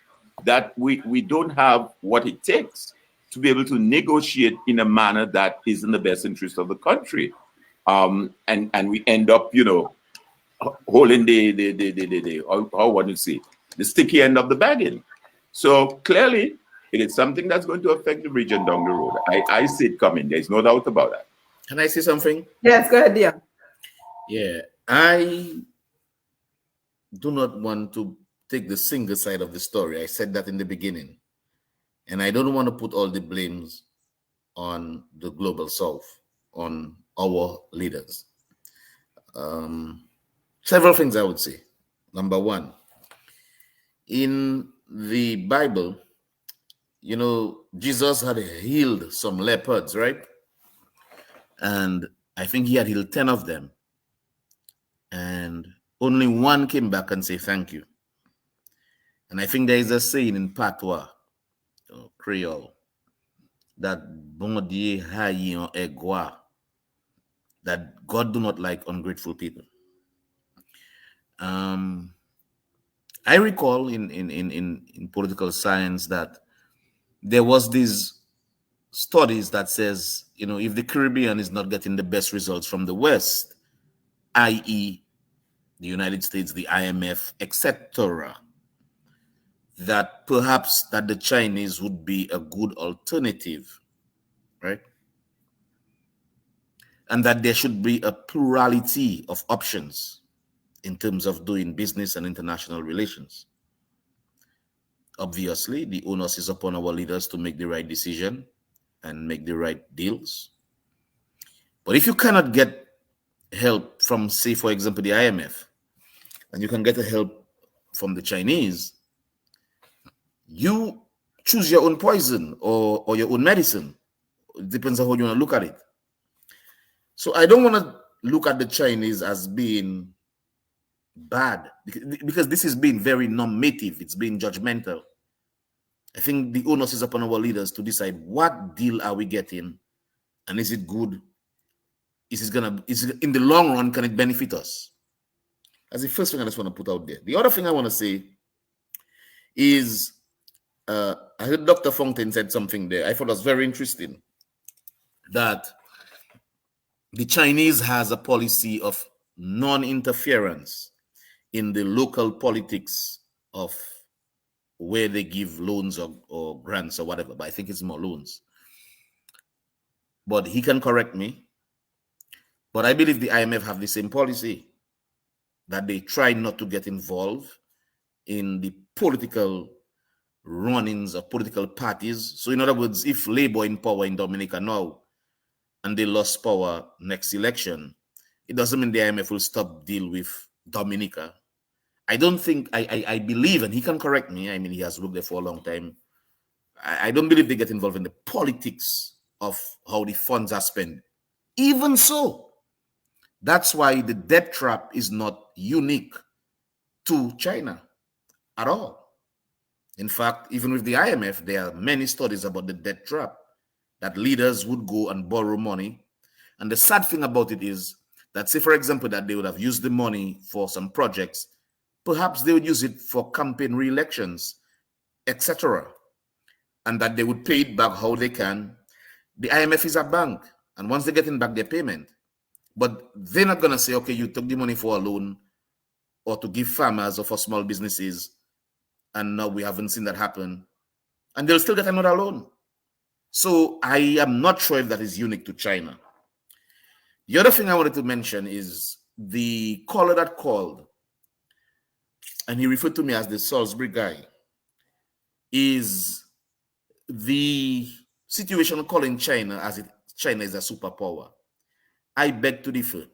that we don't have what it takes to be able to negotiate in a manner that is in the best interest of the country. And we end up, holding the sticky end of the bargain. So clearly, it is something that's going to affect the region down the road. I see it coming. There's no doubt about that. Can I say something? Yes, go ahead, Dion. Yeah, I do not want to take the single side of the story. I said that in the beginning. And I don't want to put all the blames on the global south, on our leaders. Several things I would say. Number one, in the Bible, Jesus had healed some leopards, right? And I think he had healed 10 of them. And only one came back and said thank you. And I think there is a saying in Patois, Creole, that bon Dieu haït un égoi, that God do not like ungrateful people. I recall in political science that there was these studies that says, if the Caribbean is not getting the best results from the West, i.e. the United States, the IMF, etc., that perhaps that the Chinese would be a good alternative, right? And that there should be a plurality of options in terms of doing business and international relations. Obviously, the onus is upon our leaders to make the right decision and make the right deals. But if you cannot get help from, say, for example, the IMF, and you can get a help from the Chinese, you choose your own poison or your own medicine. It depends on how you want to look at it. So I don't want to look at the Chinese as being bad, because this is being very normative. It's being judgmental. I think the onus is upon our leaders to decide what deal are we getting, and is it good? Is it in the long run, can it benefit us? That's the first thing I just want to put out there. The other thing I want to say is, I heard Dr. Fontaine said something there. I thought it was very interesting, that the Chinese has a policy of non-interference in the local politics of where they give loans or grants or whatever, but I think it's more loans. But he can correct me. But I believe the IMF have the same policy, that they try not to get involved in the political run-ins of political parties. So in other words, if Labour in power in Dominica now and they lost power next election, it doesn't mean the IMF will stop deal with Dominica. I don't think, I believe, and he can correct me, I mean, he has worked there for a long time, I don't believe they get involved in the politics of how the funds are spent. Even so, that's why the debt trap is not unique to China at all. In fact, even with the IMF, there are many studies about the debt trap, that leaders would go and borrow money. And the sad thing about it is that, say, for example, that they would have used the money for some projects, perhaps they would use it for campaign re-elections, etc. And that they would pay it back how they can. The IMF is a bank, and once they're getting back their payment, but they're not going to say, okay, you took the money for a loan or to give farmers or for small businesses, and now we haven't seen that happen, and they'll still get another loan. So I am not sure if that is unique to China. The other thing I wanted to mention is the caller that called, and he referred to me as the Salisbury guy, is the situation calling China as if China is a superpower. I beg to differ.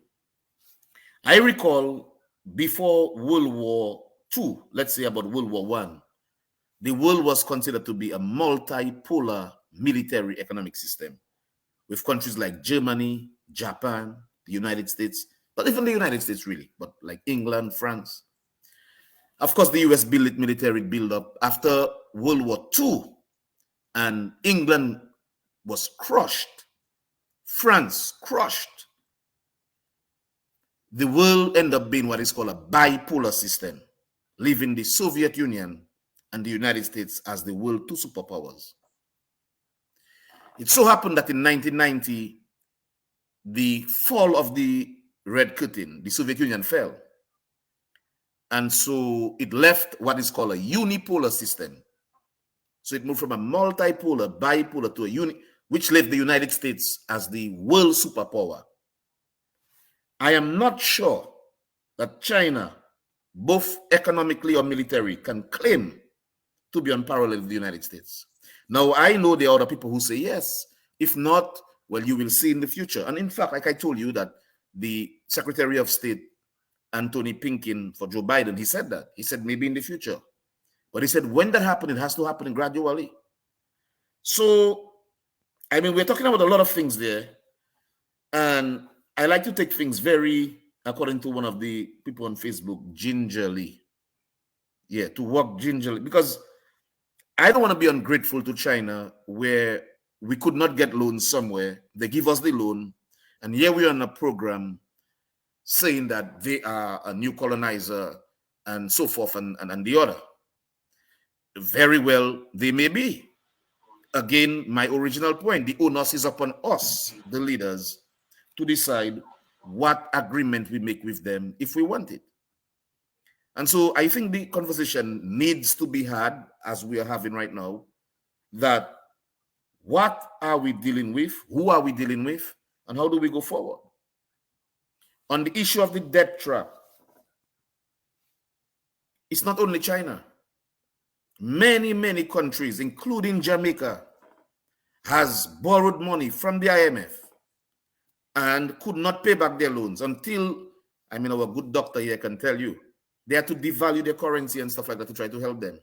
I recall before World War II, let's say about World War I, the world was considered to be a multipolar military economic system with countries like Germany, Japan, the United States, not even the United States really, but like England, France. Of course, the US military build-up after World War II, and England was crushed, France crushed. The world ended up being what is called a bipolar system, leaving the Soviet Union and the United States as the world two superpowers. It so happened that in 1990, the fall of the Red Curtain, the Soviet Union fell. And so it left what is called a unipolar system. So it moved from a multipolar, bipolar to a which left the United States as the world superpower. I am not sure that China, both economically or military, can claim to be unparalleled with the United States. Now, I know there are other people who say yes. If not, well, you will see in the future. And in fact, like I told you, that the Secretary of State, Anthony Pinkin, for Joe Biden, he said that. He said maybe in the future. But he said when that happens, it has to happen gradually. So, I mean, we're talking about a lot of things there. And I like to take things very, according to one of the people on Facebook, gingerly. Yeah, to work gingerly. Because I don't want to be ungrateful to China where we could not get loans somewhere. They give us the loan. And here we are on a program saying that they are a new colonizer and so forth and the other. Very well, they may be. Again, my original point, the onus is upon us, the leaders, to decide what agreement we make with them if we want it. And so I think the conversation needs to be had, as we are having right now, that what are we dealing with, who are we dealing with, and how do we go forward? On the issue of the debt trap, it's not only China. Many, many countries, including Jamaica, has borrowed money from the IMF and could not pay back their loans until, I mean, our good doctor here can tell you, they had to devalue their currency and stuff like that to try to help them.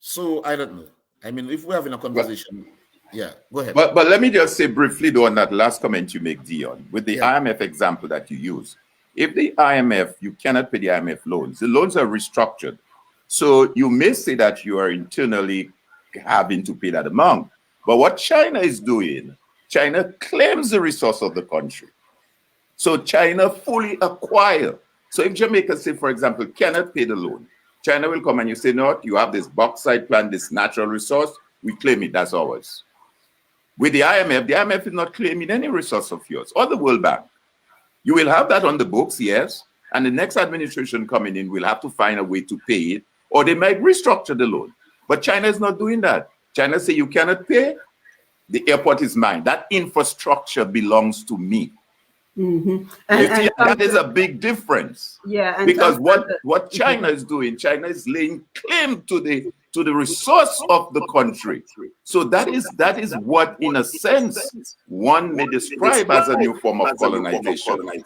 So I don't know. I mean, if we're having a conversation, yeah, go ahead. But let me just say briefly though on that last comment you make, Dion, with the IMF example that you use. If the IMF, you cannot pay the IMF loans, the loans are restructured. So you may say that you are internally having to pay that amount. But what China is doing, China claims the resource of the country. So China fully acquire. So if Jamaica, say, for example, cannot pay the loan, China will come and you say, no, you have this bauxite plant, this natural resource, we claim it, that's ours. With the IMF is not claiming any resource of yours, or the World Bank. You will have that on the books, yes, and the next administration coming in will have to find a way to pay it, or they might restructure the loan. But China is not doing that. China say you cannot pay, the airport is mine. That infrastructure belongs to me. Mm-hmm. That is a big difference. Yeah, and because what China is doing, China is laying claim to the resource of the country. So that is what, in a sense, one may describe as a new form of colonization.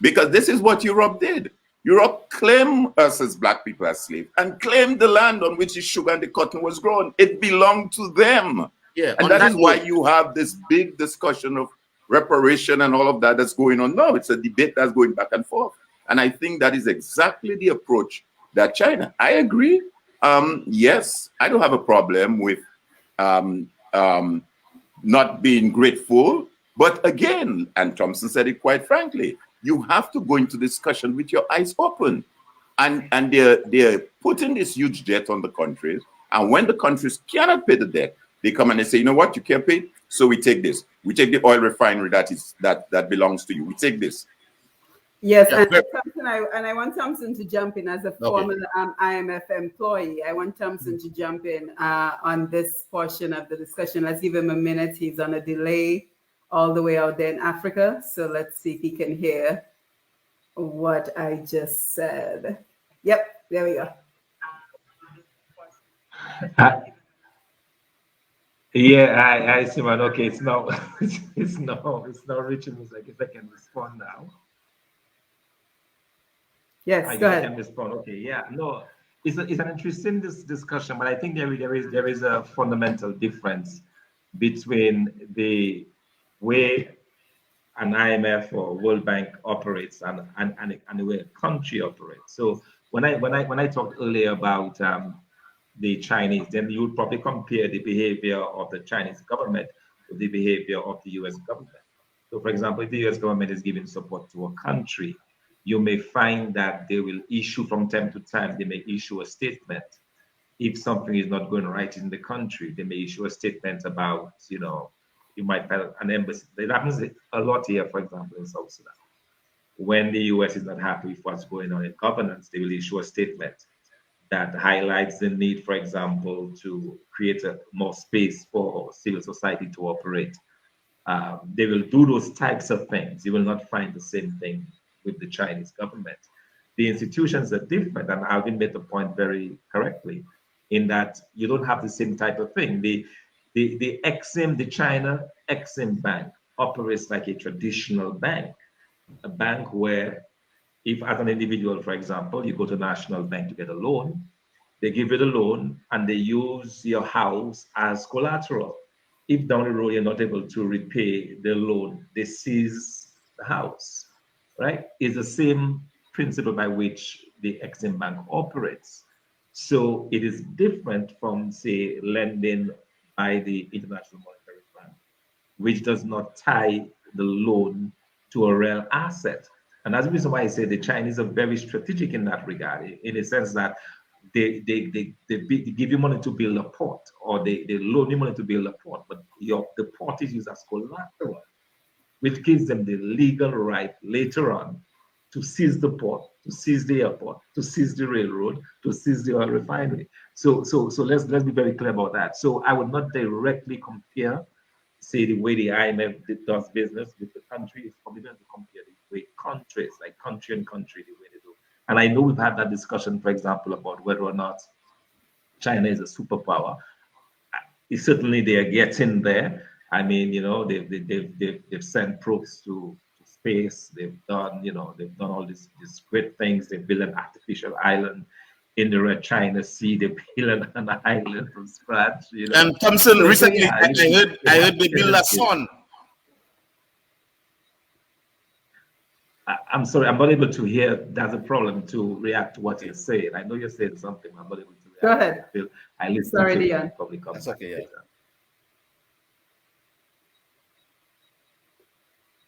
Because this is what Europe did. Europe claimed us as black people as slaves and claimed the land on which the sugar and the cotton was grown. It belonged to them. Yeah, and that is why you have this big discussion of reparation and all of that that's going on now. It's a debate that's going back and forth. And I think that is exactly the approach that China. I agree. Yes, I don't have a problem with not being grateful. But again, and Thomson said it quite frankly, you have to go into discussion with your eyes open. And they're putting this huge debt on the countries. And when the countries cannot pay the debt, they come and they say, you know what, you can't pay, so we take this. We take the oil refinery that belongs to you. We take this. Yes, and I want Thomson to jump in as a former IMF employee. I want Thomson to jump in on this portion of the discussion. Let's give him a minute. He's on a delay all the way out there in Africa. So let's see if he can hear what I just said. Yep, there we go. Yeah, I see, man. Okay, it's not reaching me. Like if I can respond now. Yes, go ahead. I can respond. Okay, yeah, no, it's an interesting discussion, but I think there is a fundamental difference between the way an IMF or World Bank operates and the way a country operates. So when I talked earlier about the Chinese, then you would probably compare the behavior of the Chinese government with the behavior of the US government. So for example, if the US government is giving support to a country, you may find that they will issue from time to time, they may issue a statement. If something is not going right in the country, they may issue a statement about, you might have an embassy. That happens a lot here, for example, in South Sudan. When the US is not happy with what's going on in governance, they will issue a statement that highlights the need, for example, to create more space for civil society to operate. They will do those types of things. You will not find the same thing with the Chinese government. The institutions are different, and Alvin made the point very correctly in that you don't have the same type of thing. The Exim, the China Exim Bank operates like a traditional bank, a bank where if as an individual, for example, you go to National Bank to get a loan, they give you the loan and they use your house as collateral. If down the road you're not able to repay the loan, they seize the house, right? It's the same principle by which the Exim Bank operates. So it is different from, say, lending by the International Monetary Fund, which does not tie the loan to a real asset. And that's the reason why I say the Chinese are very strategic in that regard, in the sense that they give you money to build a port, or they loan you money to build a port, but the port is used as collateral, which gives them the legal right later on to seize the port, to seize the airport, to seize the railroad, to seize the oil refinery. So let's be very clear about that. So I would not directly compare, say, the way the IMF does business with the country. It's probably going to compare the way countries, like country and country, the way they do. And I know we've had that discussion, for example, about whether or not China is a superpower. Certainly they are getting there. I mean, they've sent probes to space. They've done, they've done all these great things. They built an artificial island in the Red China Sea. They built an island from scratch. And Thomson, So, recently, yeah, I heard they built a sun. I'm sorry, I'm not able to hear. That's a problem to react to what you're saying. I know you're saying something. I'm not able to react. Go ahead. I listen Sorry, to Dion. it. Probably come That's back okay, yeah. later.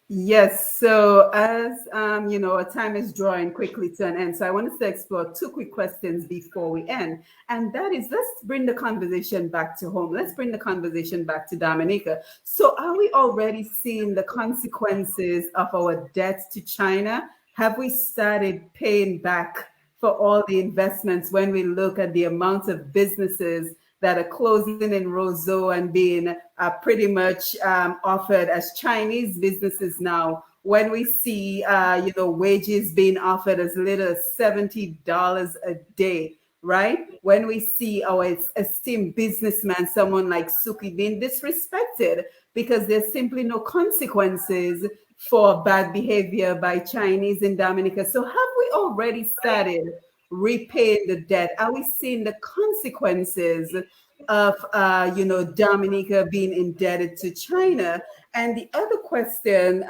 Yes, so as our time is drawing quickly to an end, so I wanted to explore two quick questions before we end, and that is, let's bring the conversation back to home. Let's bring the conversation back to Dominica. So are we already seeing the consequences of our debt to China? Have we started paying back for all the investments when we look at the amount of businesses that are closing in Roseau and being pretty much offered as Chinese businesses now? When we see, wages being offered as little as $70 a day, right? When we see our esteemed businessman, someone like Suki, being disrespected because there's simply no consequences for bad behavior by Chinese in Dominica. So have we already started repaying the debt? Are we seeing the consequences of Dominica being indebted to China? And the other question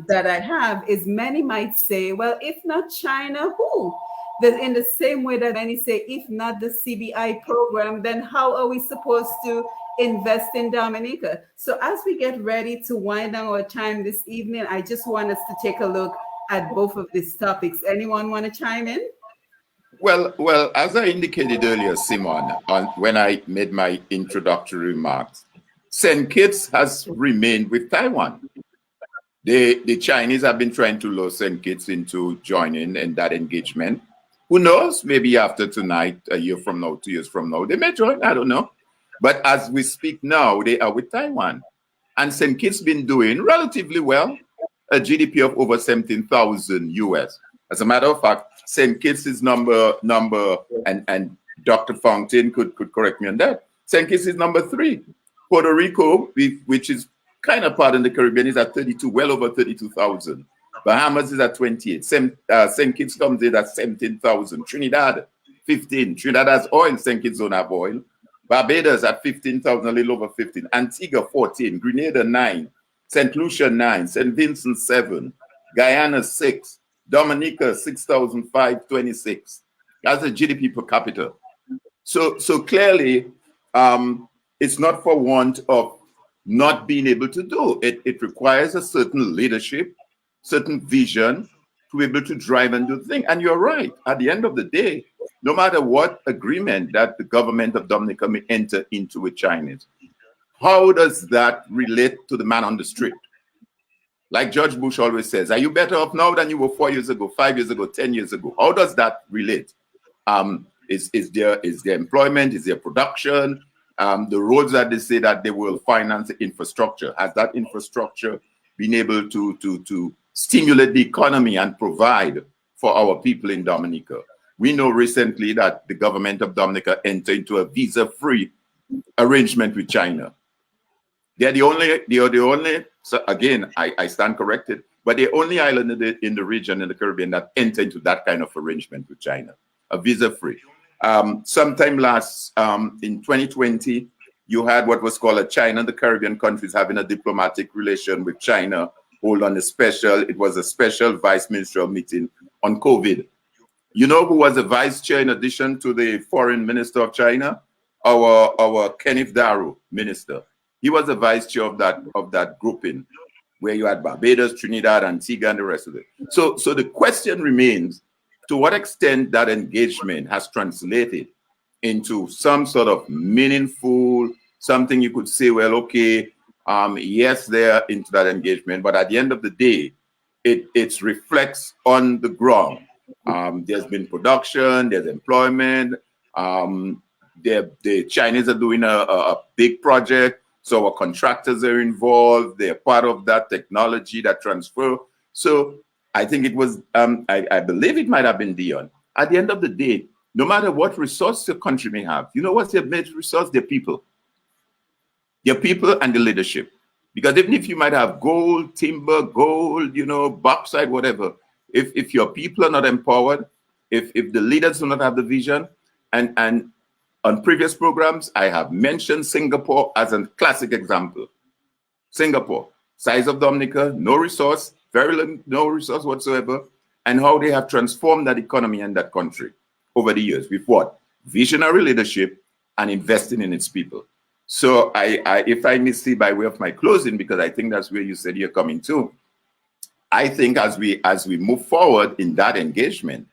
that I have is, many might say, well, if not China, who? In the same way that many say, if not the CBI program, then how are we supposed to invest in Dominica? So as we get ready to wind down our time this evening, I just want us to take a look at both of these topics. Anyone want to chime in? Well, as I indicated earlier, Simone, when I made my introductory remarks, St. Kitts has remained with Taiwan. The Chinese have been trying to lure St. Kitts into joining in that engagement. Who knows? Maybe after tonight, a year from now, 2 years from now, they may join. I don't know. But as we speak now, they are with Taiwan. And St. Kitts been doing relatively well, a GDP of over 17,000 US. As a matter of fact, St. Kitts is number, and Dr. Fontaine could correct me on that. St. Kitts is number 3. Puerto Rico, which is kind of part of the Caribbean, is at 32, well over 32,000. Bahamas is at 28. St. Kitts comes in at 17,000. Trinidad, 15. Trinidad has oil. St. Kitts don't have oil. Barbados at 15,000, a little over 15. Antigua, 14. Grenada, 9. St. Lucia, 9. St. Vincent, 7. Guyana, 6. Dominica, 6,526. That's the GDP per capita. So clearly, it's not for want of not being able to do. It requires a certain leadership, certain vision to be able to drive and do the thing. And you're right. At the end of the day, no matter what agreement that the government of Dominica may enter into with Chinese, how does that relate to the man on the street? Like George Bush always says, are you better off now than you were 4 years ago, 5 years ago, 10 years ago? How does that relate? Is there employment? Is there production? The roads that they say that they will finance the infrastructure, has that infrastructure been able to stimulate the economy and provide for our people in Dominica? We know recently that the government of Dominica entered into a visa-free arrangement with China. They're the only, so again, I stand corrected, but the only island in the region, in the Caribbean, that entered into that kind of arrangement with China, a visa-free. Sometime in 2020, you had what was called a China, the Caribbean countries having a diplomatic relation with China, hold on it was a special vice ministerial meeting on COVID. You know who was the vice chair in addition to the foreign minister of China? Our Kenneth Darrow minister. He was the vice chair of that grouping, where you had Barbados, Trinidad, Antigua, and the rest of it. So the question remains, to what extent that engagement has translated into some sort of meaningful, something you could say, well, okay, yes, they're into that engagement, but at the end of the day, it reflects on the ground. There's been production, there's employment, the Chinese are doing a big project, so our contractors are involved, they're part of that technology, that transfer. So I think it was, I believe it might have been Dion. At the end of the day, no matter what resource the country may have, you know what's their major resource? Their people. Their people and the leadership. Because even if you might have gold, timber, gold, bauxite, whatever, if your people are not empowered, if the leaders do not have the vision, and on previous programs, I have mentioned Singapore as a classic example. Singapore, size of Dominica, no resource, no resource whatsoever, and how they have transformed that economy and that country over the years with what? Visionary leadership and investing in its people. So if I may say by way of my closing, because I think that's where you said you're coming to, I think as we move forward in that engagement,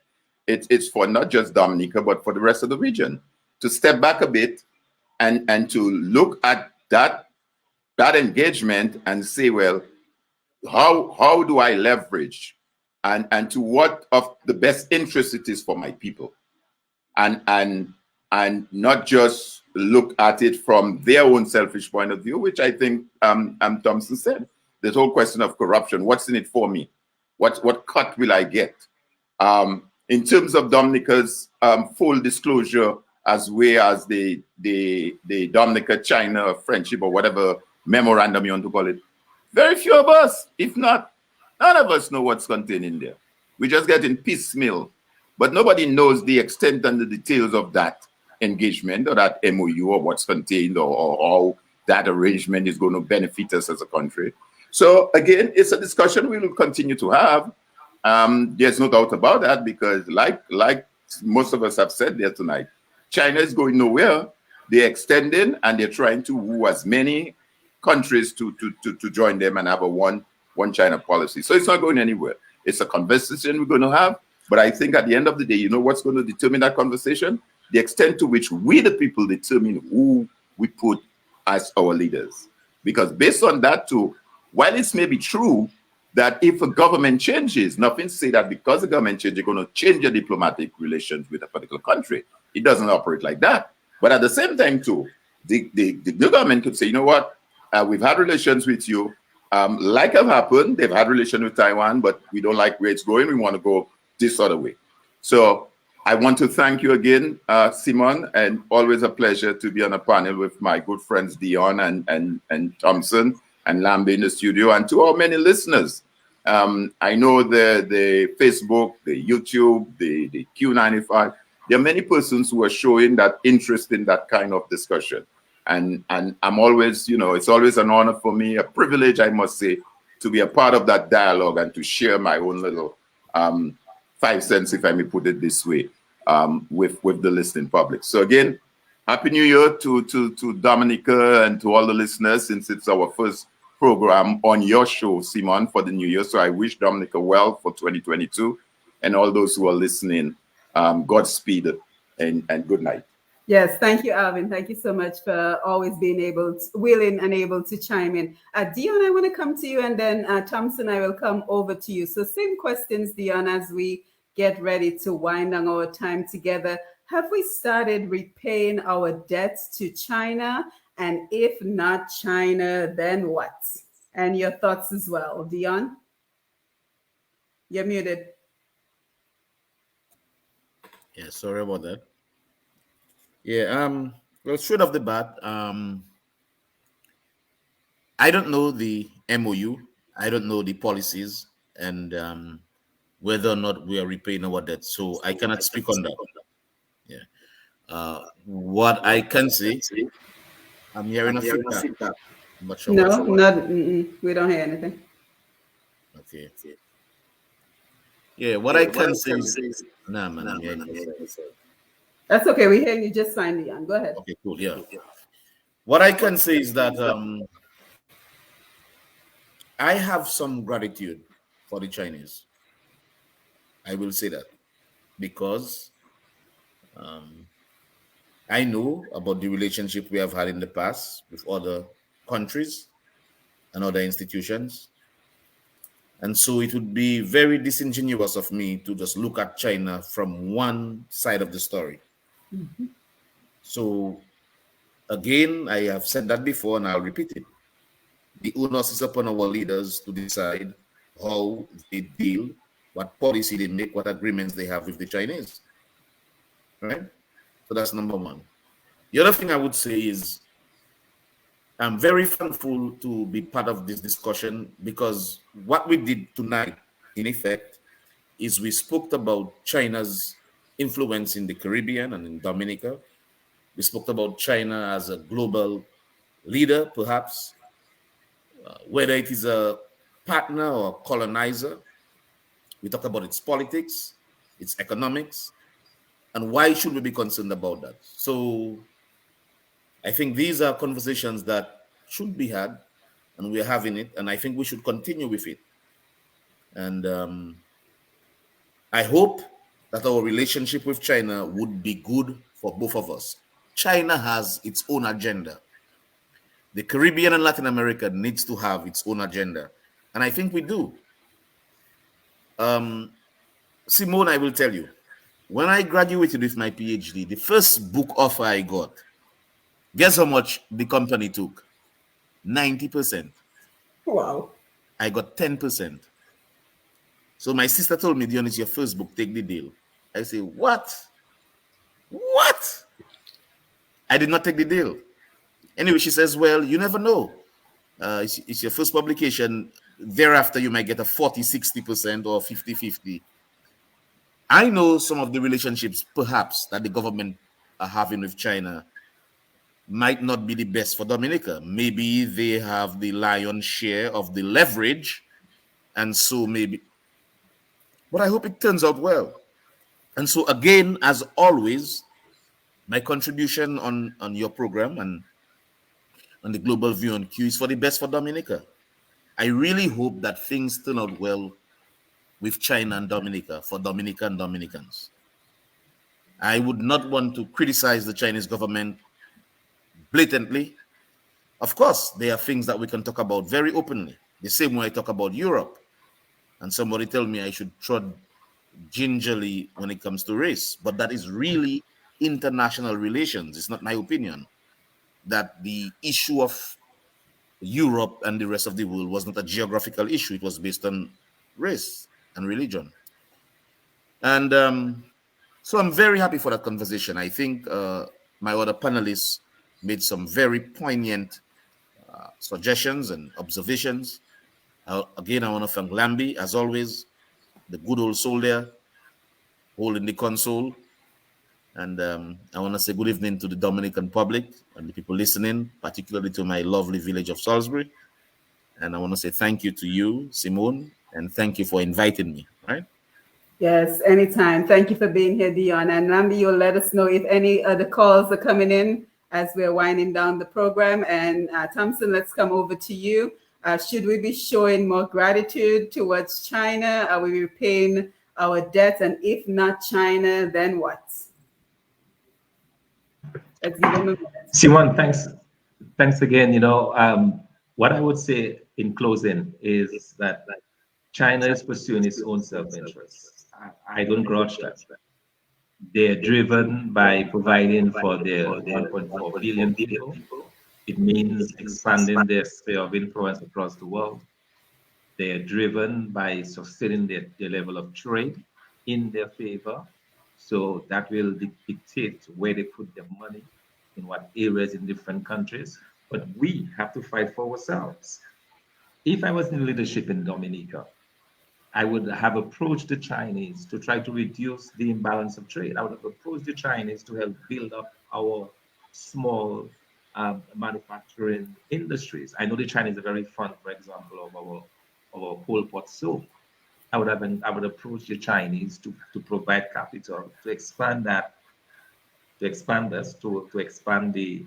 it's for not just Dominica, but for the rest of the region to step back a bit and to look at that engagement and say, well, how do I leverage and to what of the best interest it is for my people, and not just look at it from their own selfish point of view, which I think Thomson said. This whole question of corruption, what's in it for me? What cut will I get? In terms of Dominica's full disclosure, as well as the Dominica-China friendship or whatever memorandum you want to call it, very few of us, if not, none of us know what's contained in there. We just get in piecemeal, but nobody knows the extent and the details of that engagement or that MOU or what's contained or how that arrangement is going to benefit us as a country. So again, it's a discussion we will continue to have. There's no doubt about that, because like most of us have said there tonight, China is going nowhere. They're extending and they're trying to woo as many countries to join them and have a one China policy. So it's not going anywhere. It's a conversation we're going to have. But I think at the end of the day, you know what's going to determine that conversation? The extent to which we, the people, determine who we put as our leaders. Because based on that too, while it may be true that if a government changes, nothing say that because the government changes, you're going to change your diplomatic relations with a particular country. It doesn't operate like that. But at the same time too, the new government could say, you know what, we've had relations with you. Like have happened, they've had relations with Taiwan, but we don't like where it's going. We want to go this other way. So I want to thank you again, Simone, and always a pleasure to be on a panel with my good friends Dion and Thomson and Lambe in the studio, and to our many listeners. I know the Facebook, the YouTube, the Q95, there are many persons who are showing that interest in that kind of discussion. And I'm always, it's always an honor for me, a privilege, I must say, to be a part of that dialogue and to share my own little 5 cents, if I may put it this way, with the listening public. So again, Happy New Year to Dominica and to all the listeners, since it's our first program on your show, Simone, for the new year. So I wish Dominica well for 2022, and all those who are listening, Godspeed and good night. Yes, thank you, Alvin. Thank you so much for always being willing and able to chime in. Dion, I want to come to you, and then Thomson, I will come over to you. So same questions, Dion, as we get ready to wind down our time together. Have we started repaying our debts to China? And if not China, then what? And your thoughts as well. Dion? You're muted. Yeah, sorry about that. Yeah, well, straight off the bat, I don't know the MOU. I don't know the policies and whether or not we are repaying our debt. So I cannot speak on that. Yeah. What I can say, I'm hearing a feedback. I'm not sure. No, we don't hear anything. Okay. Yeah, what I can say is, nah, man, I'm hearing nothing. That's okay. We're hearing you just fine, Dion. Go ahead. Okay, cool. Yeah. What I can say is that I have some gratitude for the Chinese. I will say that because I know about the relationship we have had in the past with other countries and other institutions. And so it would be very disingenuous of me to just look at China from one side of the story. Mm-hmm. So again, I have said that before and I'll repeat it. The onus is upon our leaders to decide how they deal, what policy they make, what agreements they have with the Chinese. Right? So that's number one. The other thing I would say is, I'm very thankful to be part of this discussion, because what we did tonight, in effect, is we spoke about China's influence in the Caribbean and in Dominica. We spoke about China as a global leader, perhaps, whether it is a partner or colonizer. We talked about its politics, its economics, and why should we be concerned about that? So I think these are conversations that should be had, and we're having it, and I think we should continue with it. And I hope that our relationship with China would be good for both of us. China has its own agenda. The Caribbean and Latin America needs to have its own agenda, and I think we do. Simone, I will tell you, when I graduated with my PhD, the first book offer I got, guess how much the company took? 90%. Wow. I got 10%. So my sister told me, Dion, it's your first book, take the deal. I say, what? What? I did not take the deal. Anyway, she says, well, you never know. It's your first publication. Thereafter, you might get a 40, 60% or 50, 50. I know some of the relationships, perhaps, that the government are having with China might not be the best for Dominica. Maybe they have the lion's share of the leverage, and so maybe, but I hope it turns out well. And so again, as always, my contribution on your program and on the Global View on Q is for the best for Dominica. I really hope that things turn out well with China and Dominica, for Dominica and Dominicans. I would not want to criticize the Chinese government blatantly. Of course, there are things that we can talk about very openly, the same way I talk about Europe. And somebody tell me I should trod gingerly when it comes to race, but that is really international relations. It's not my opinion that the issue of Europe and the rest of the world was not a geographical issue. It was based on race and religion. And so I'm very happy for that conversation. I think my other panelists made some very poignant suggestions and observations. Again, I want to thank Lambi, as always, the good old soul there, holding the console. And I want to say good evening to the Dominican public and the people listening, particularly to my lovely village of Salisbury. And I want to say thank you to you, Simone, and thank you for inviting me, right? Yes, anytime. Thank you for being here, Dion. And Lambi, you'll let us know if any other calls are coming in as we're winding down the program. And Thomson, let's come over to you. Should we be showing more gratitude towards China? Are we repaying our debts? And if not China, then what? Let's give them a minute. Simone, thanks again. What I would say in closing is that China is pursuing its own self-interest. I don't grudge that. They're driven by providing for their 1.4 billion people. It means expanding their sphere of influence across the world. They are driven by sustaining their level of trade in their favor. So that will dictate where they put their money, in what areas in different countries. But we have to fight for ourselves. If I was in leadership in Dominica, I would have approached the Chinese to try to reduce the imbalance of trade. I would have approached the Chinese to help build up our small manufacturing industries. I know the Chinese are very fond, for example, of our whole pot soap. I would approach the Chinese to provide capital to expand that, to expand the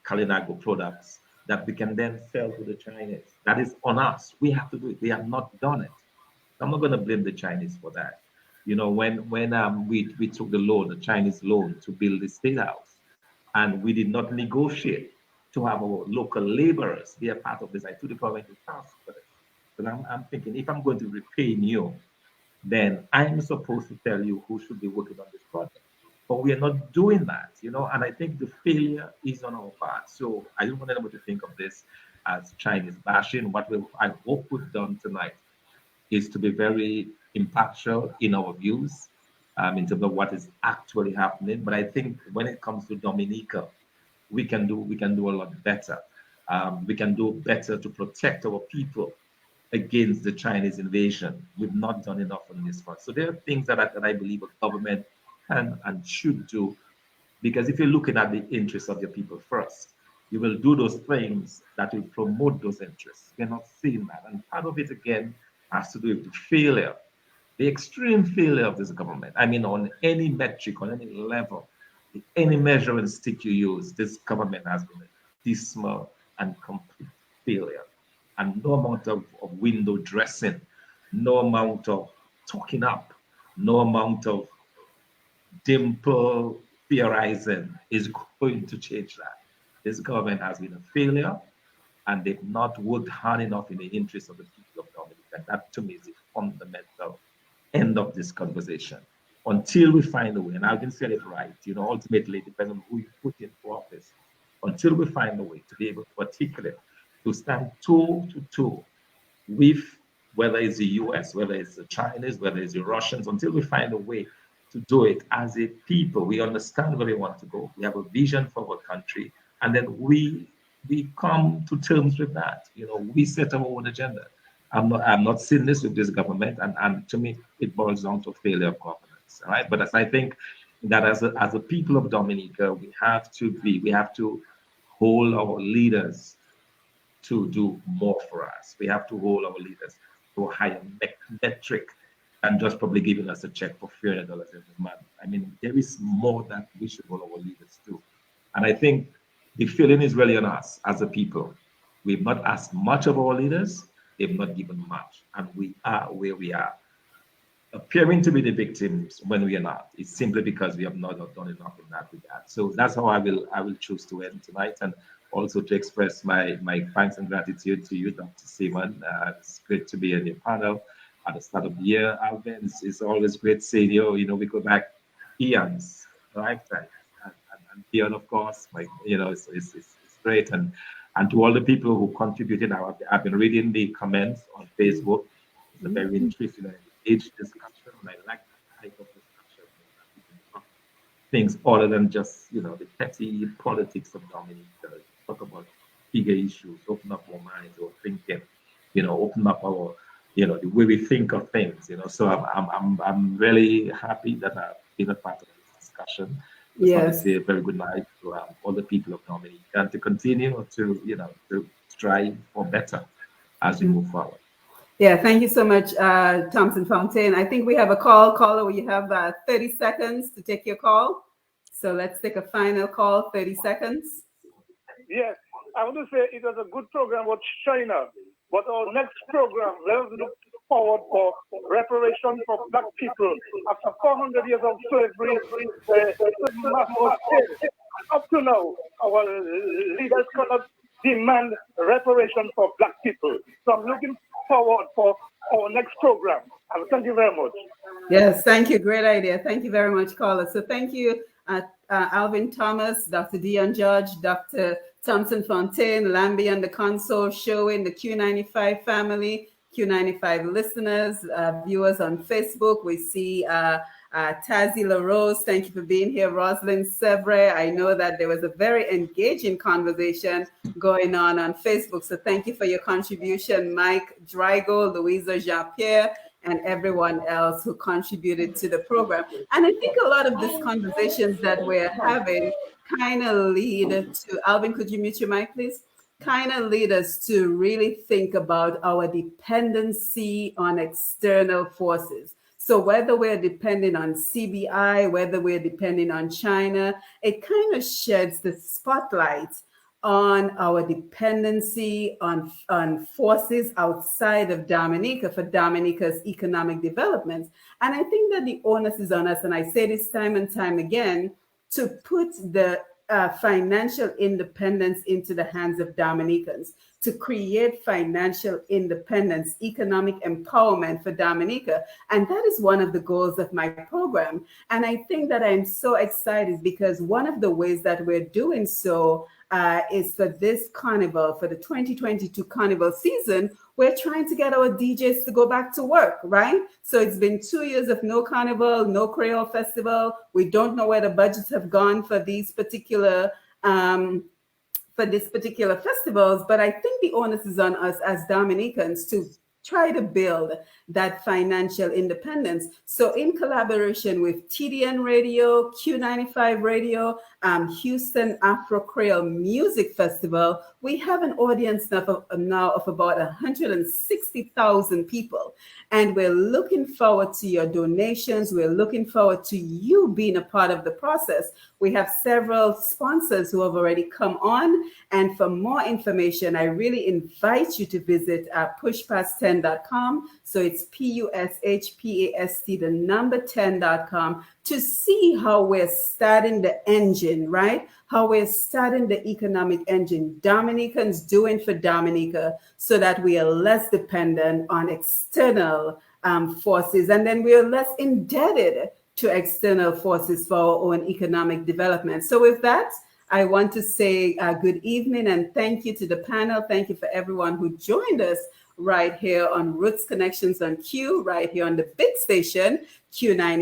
Kalinago products that we can then sell to the Chinese. That is on us. We have to do it. We have not done it. I'm not going to blame the Chinese for that. When we took the Chinese loan to build the State House, and we did not negotiate to have our local laborers be a part of this, I took the government to task for it. But I'm thinking, if I'm going to repay you, then I'm supposed to tell you who should be working on this project. But we are not doing that, and I think the failure is on our part. So I don't want anyone to think of this as Chinese bashing. What I hope we've done tonight is to be very impartial in our views in terms of what is actually happening. But I think when it comes to Dominica, we can do a lot better. We can do better to protect our people against the Chinese invasion. We've not done enough on this front. So there are things that I believe a government can and should do, because if you're looking at the interests of your people first, you will do those things that will promote those interests. We're not seeing that. And part of it, again, has to do with the failure, the extreme failure of this government. I mean, on any metric, on any level, any measuring stick you use, this government has been a dismal and complete failure. And no amount of window dressing, no amount of talking up, no amount of dimple theorizing is going to change that. This government has been a failure, and they've not worked hard enough in the interest of the people of Dominica. And that, to me, is the fundamental end of this conversation. Until we find a way, and Alvin said it right, ultimately it depends on who you put into office. Until we find a way to be able to articulate, to stand toe to toe with whether it's the US, whether it's the Chinese, whether it's the Russians, until we find a way to do it as a people. We understand where we want to go. We have a vision for our country, and then we come to terms with that. We set our own agenda. I'm not seeing this with this government, and to me, it boils down to failure of governance. All right, but as I think that as a people of Dominica, we have to hold our leaders to do more for us. We have to hold our leaders to a higher metric than just probably giving us a check for $300 every month. I mean, there is more that we should hold our leaders to. And I think the feeling is really on us as a people. We've not asked much of our leaders. They've not given much. And we are where we are. Appearing to be the victims when we are not. It's simply because we have not done enough in that regard. So that's how I will choose to end tonight, and also to express my thanks and gratitude to you, Dr. Simone. It's great to be in your panel at the start of the year. Alvin, it's always great seeing you. We go back eons, lifetime. And Dion, of course, it's great. And to all the people who contributed, I've been reading the comments on Facebook. It's a very interesting and engaged discussion, and I like that type of discussion. Things other than just, the petty politics of Dominica. Talk about bigger issues, open up our minds, our thinking, open up our, the way we think of things, So I'm really happy that I've been a part of this discussion. Just want to say a very good night to all the people of Dominica, and to continue to strive for better as we move forward. Yeah, thank you so much, Thomson Fontaine. I think we have a caller. You have 30 seconds to take your call. So let's take a final call, 30 seconds. Yes, I want to say it was a good program with China, but our next program, let's look forward for reparation for Black people. After 400 years of slavery, up to now, our leaders cannot demand reparation for Black people. So I'm looking forward for our next program. And thank you very much. Yes, thank you. Great idea. Thank you very much, caller. So thank you, Alvin Thomas, Dr. Dion George, Dr. Thomson Fontaine, Lambie on the console, showing the Q95 family, Q95 listeners, viewers on Facebook. We see Tazi LaRose, thank you for being here. Rosalind Sevre, I know that there was a very engaging conversation going on Facebook, so thank you for your contribution. Mike Drygo, Louisa Jean-Pierre, and everyone else who contributed to the program. And I think a lot of these conversations that we're having kind of lead to, Alvin, could you mute your mic, please? Kind of lead us to really think about our dependency on external forces. So whether we're depending on CBI, whether we're depending on China, it kind of sheds the spotlight on our dependency on forces outside of Dominica for Dominica's economic development. And I think that the onus is on us, and I say this time and time again, to put the financial independence into the hands of Dominicans, to create financial independence, economic empowerment for Dominica. And that is one of the goals of my program. And I think that I'm so excited because one of the ways that we're doing so is for this carnival, for the 2022 carnival season, we're trying to get our DJs to go back to work, right? So it's been 2 years of no carnival, no Creole festival. We don't know where the budgets have gone for these particular for this particular festivals, but I think the onus is on us as Dominicans to try to build that financial independence. So in collaboration with TDN Radio, Q95 Radio, Houston Afro Creole Music Festival, we have an audience now of about 160,000 people. And we're looking forward to your donations. We're looking forward to you being a part of the process. We have several sponsors who have already come on. And for more information, I really invite you to visit pushpast10.com. So it's PUSHPAST, the number 10.com, to see how we're starting the engine, right? How we're starting the economic engine, Dominicans doing for Dominica, so that we are less dependent on external forces, and then we are less indebted to external forces for our own economic development. So with that, I want to say good evening and thank you to the panel. Thank you for everyone who joined us right here on Roots Connections on Q, right here on the big station, Q95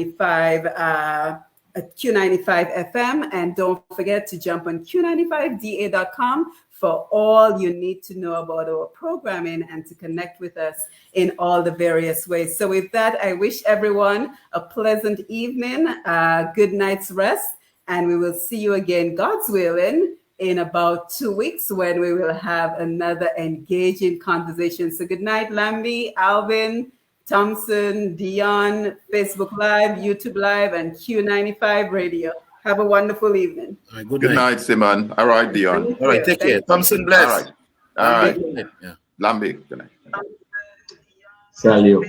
FM. And don't forget to jump on Q95DA.com for all you need to know about our programming and to connect with us in all the various ways. So with that, I wish everyone a pleasant evening, good night's rest, and we will see you again, God's willing, in about 2 weeks when we will have another engaging conversation. So good night, Lambi, Alvin, Thomson, Dion, Facebook Live, YouTube Live, and Q95 Radio. Have a wonderful evening. All right, Good night, Simone. All right, Dion. All right, take care. Thomson, bless. All right. Yeah. Lambi, good night. Salute.